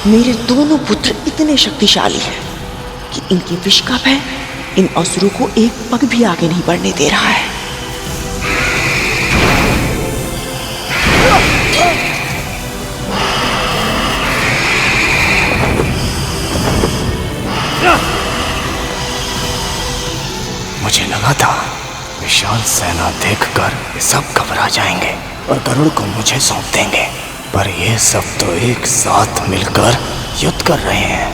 मेरे दोनों पुत्र इतने शक्तिशाली हैं कि इनके विष का भय इन असुरों को एक पग भी आगे नहीं बढ़ने दे रहा है। सब घबरा जाएंगे और गरुड़ को मुझे सौंप देंगे। पर ये सब तो एक साथ मिलकर युद्ध कर रहे हैं।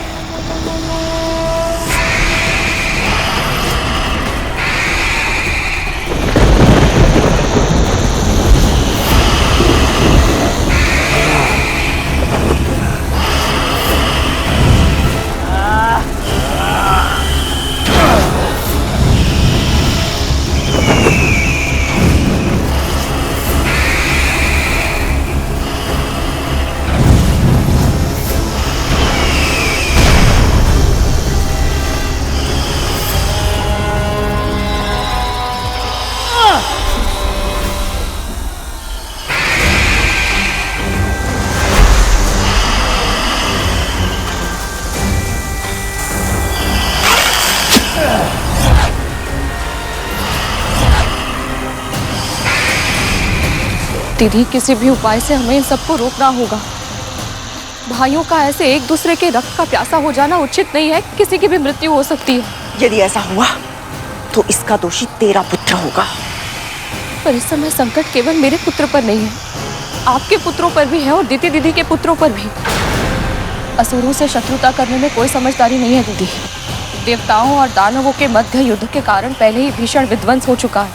दीदी, किसी भी उपाय से हमें इन सबको रोकना होगा। भाइयों का ऐसे एक दूसरे के रक्त का प्यासा हो जाना उचित नहीं है। किसी की भी मृत्यु हो सकती है। यदि ऐसा हुआ तो इसका दोषी तेरा पुत्र होगा। पर इस समय संकट केवल मेरे पुत्र पर नहीं है, आपके पुत्रों पर भी है और दीदी दीदी के पुत्रों पर भी। असुरों से शत्रुता करने में कोई समझदारी नहीं है दीदी। देवताओं और दानवों के मध्य युद्ध के कारण पहले ही भीषण विध्वंस हो चुका है।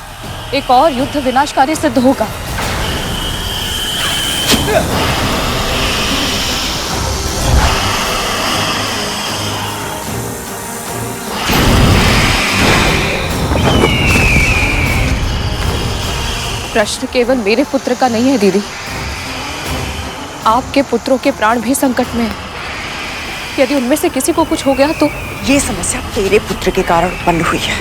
एक और युद्ध विनाशकारी सिद्ध होगा। प्रश्न केवल मेरे पुत्र का नहीं है दीदी, आपके पुत्रों के प्राण भी संकट में हैं। यदि उनमें से किसी को कुछ हो गया तो? ये समस्या तेरे पुत्र के कारण उत्पन्न हुई है,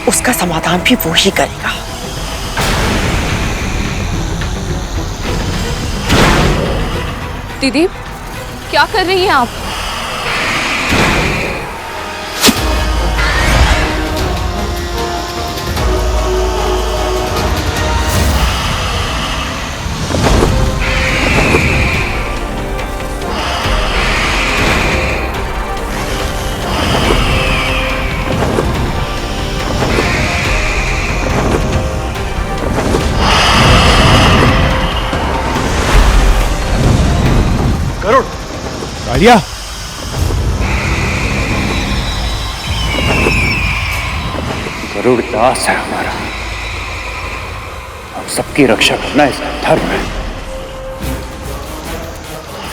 उसका समाधान भी वो ही करेगा। दीदी, क्या कर रही हैं आप? कालिया, गरुड़ दास है हमारा। हम सबकी रक्षा करना इसका धर्म है,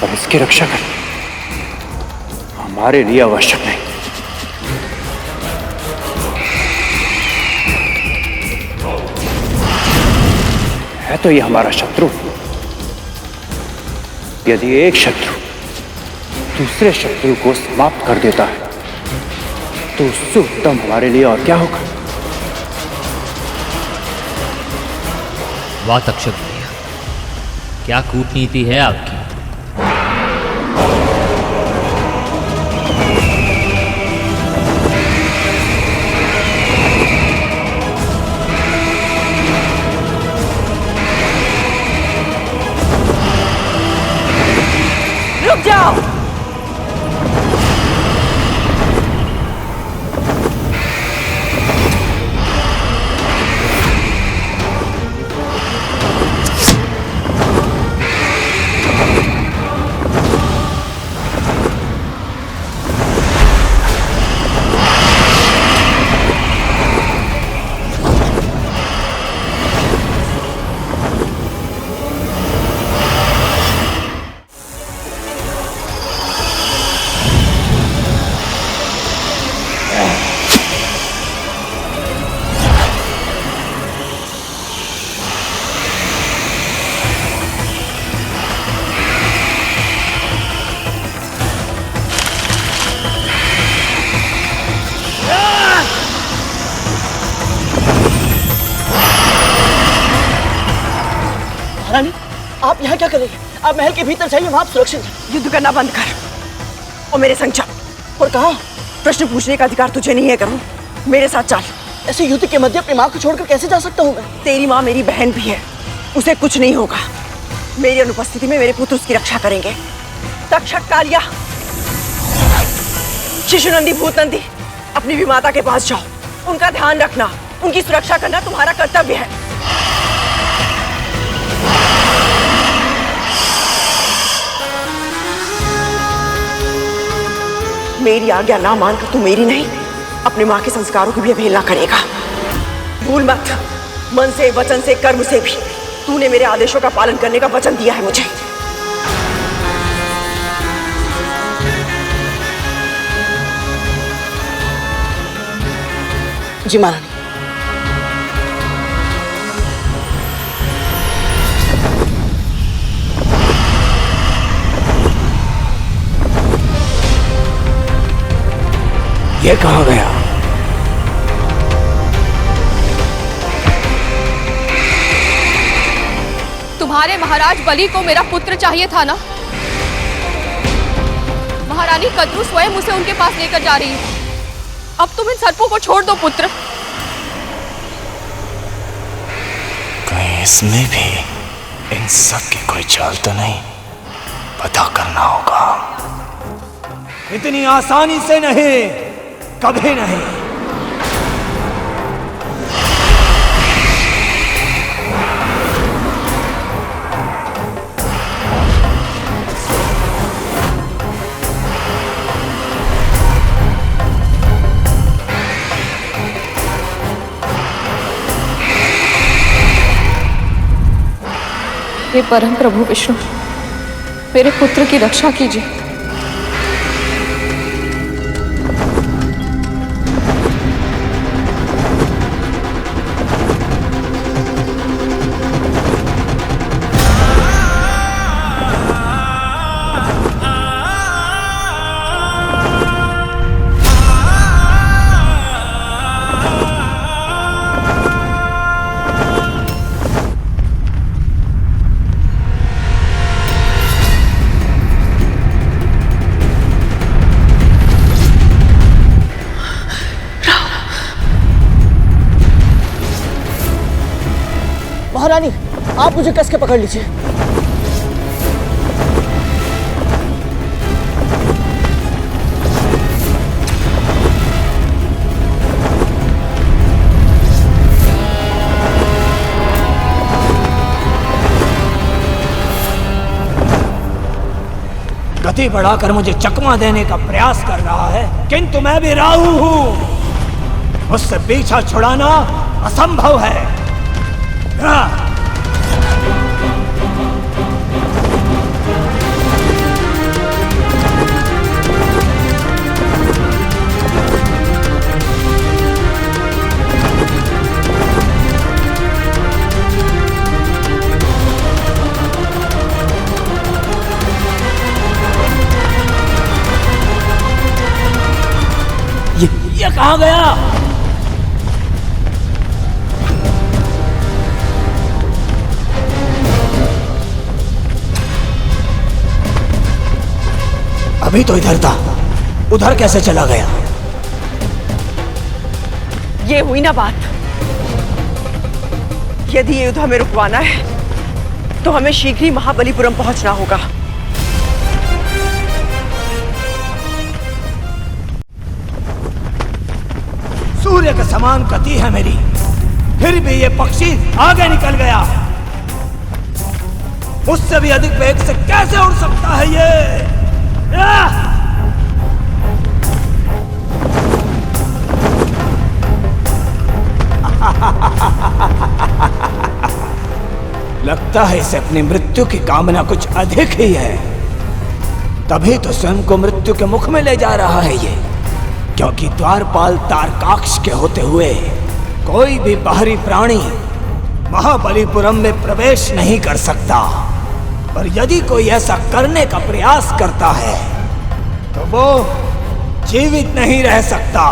पर इसकी रक्षा करना हमारे लिए आवश्यक नहीं। है तो ये हमारा शत्रु। यदि एक शत्रु दूसरे शत्रु को समाप्त कर देता है तो उससे उत्तम हमारे लिए और क्या होगा? वाह तक्षक भैया, क्या कूटनीति है आपकी। रुक जाओ। रानी, आप यहाँ क्या कर रही हैं? आप महल के भीतर जाइए, वहाँ आप सुरक्षित हैं। युद्ध करना बंद कर और मेरे संग चल। और कहाँ? प्रश्न पूछने का अधिकार तुझे नहीं है करूँ। मेरे साथ चल। ऐसे युद्ध के मध्य अपनी माँ को छोड़कर कैसे जा सकता हूँ मैं? तेरी माँ मेरी बहन भी है, उसे कुछ नहीं होगा। मेरी अनुपस्थिति में मेरे पुत्र उसकी रक्षा करेंगे। तक्षक, कालिया, शिशुनंदी, भूतनंदी, अपनी भी माता के पास जाओ। उनका ध्यान रखना, उनकी सुरक्षा करना तुम्हारा कर्तव्य है। मेरी आज्ञा ना मानकर तू मेरी नहीं, अपनी माँ के संस्कारों की भी अवहेलना करेगा। भूल मत, मन से, वचन से, कर्म से भी तूने मेरे आदेशों का पालन करने का वचन दिया है मुझे। जी महारानी। ये कहाँ गया? तुम्हारे महाराज बलि को मेरा पुत्र चाहिए था ना? महारानी कद्रू स्वयं उसे उनके पास लेकर जा रही है। अब तुम इन सर्पों को छोड़ दो पुत्र। कहीं इसमें भी इन सब की कोई चाल तो नहीं? पता करना होगा। इतनी आसानी से नहीं, कभी नहीं। हे परम प्रभु विष्णु, मेरे पुत्र की रक्षा कीजिए। महारानी, आप मुझे कस के पकड़ लीजिए। गति बढ़ाकर मुझे चकमा देने का प्रयास कर रहा है, किंतु मैं भी राहु हूं। उससे पीछा छुड़ाना असंभव है। ये कहाँ गया? अभी तो इधर था, उधर कैसे चला गया? ये हुई ना बात। यदि ये युद्ध हमें रुकवाना है तो हमें शीघ्र ही महाबलीपुरम पहुंचना होगा। सूर्य के समान गति है मेरी, फिर भी ये पक्षी आगे निकल गया। उससे भी अधिक वेग से कैसे उड़ सकता है ये? लगता है इसे अपनी मृत्यु की कामना कुछ अधिक ही है, तभी तो स्वयं को मृत्यु के मुख में ले जा रहा है ये। क्योंकि द्वारपाल तारकाक्ष के होते हुए कोई भी बाहरी प्राणी महाबलीपुरम में प्रवेश नहीं कर सकता। और यदि कोई ऐसा करने का प्रयास करता है तो वो जीवित नहीं रह सकता।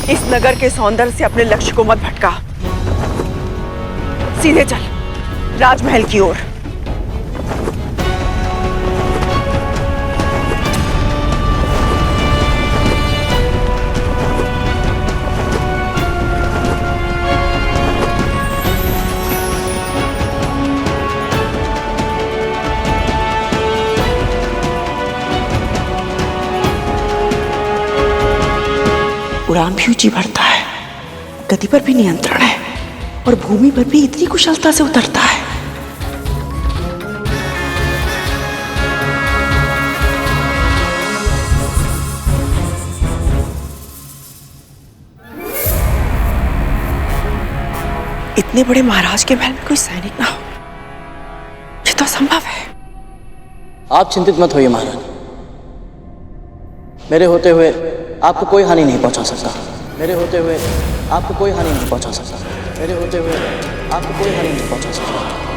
इस नगर के सौंदर्य से अपने लक्ष्य को मत भटका। सीधे चल राजमहल की ओर। उड़ान भी ऊंची बढ़ता है, गति पर भी नियंत्रण है और भूमि पर भी इतनी कुशलता से उतरता है। इतने बड़े महाराज के महल में कोई सैनिक ना हो, ये तो असंभव है। आप चिंतित मत होइए महारानी, मेरे होते हुए आपको कोई हानि नहीं पहुंचा सकता। मेरे होते हुए आपको कोई हानि नहीं पहुंचा सकता। मेरे होते हुए आपको कोई हानि नहीं पहुंचा सकता।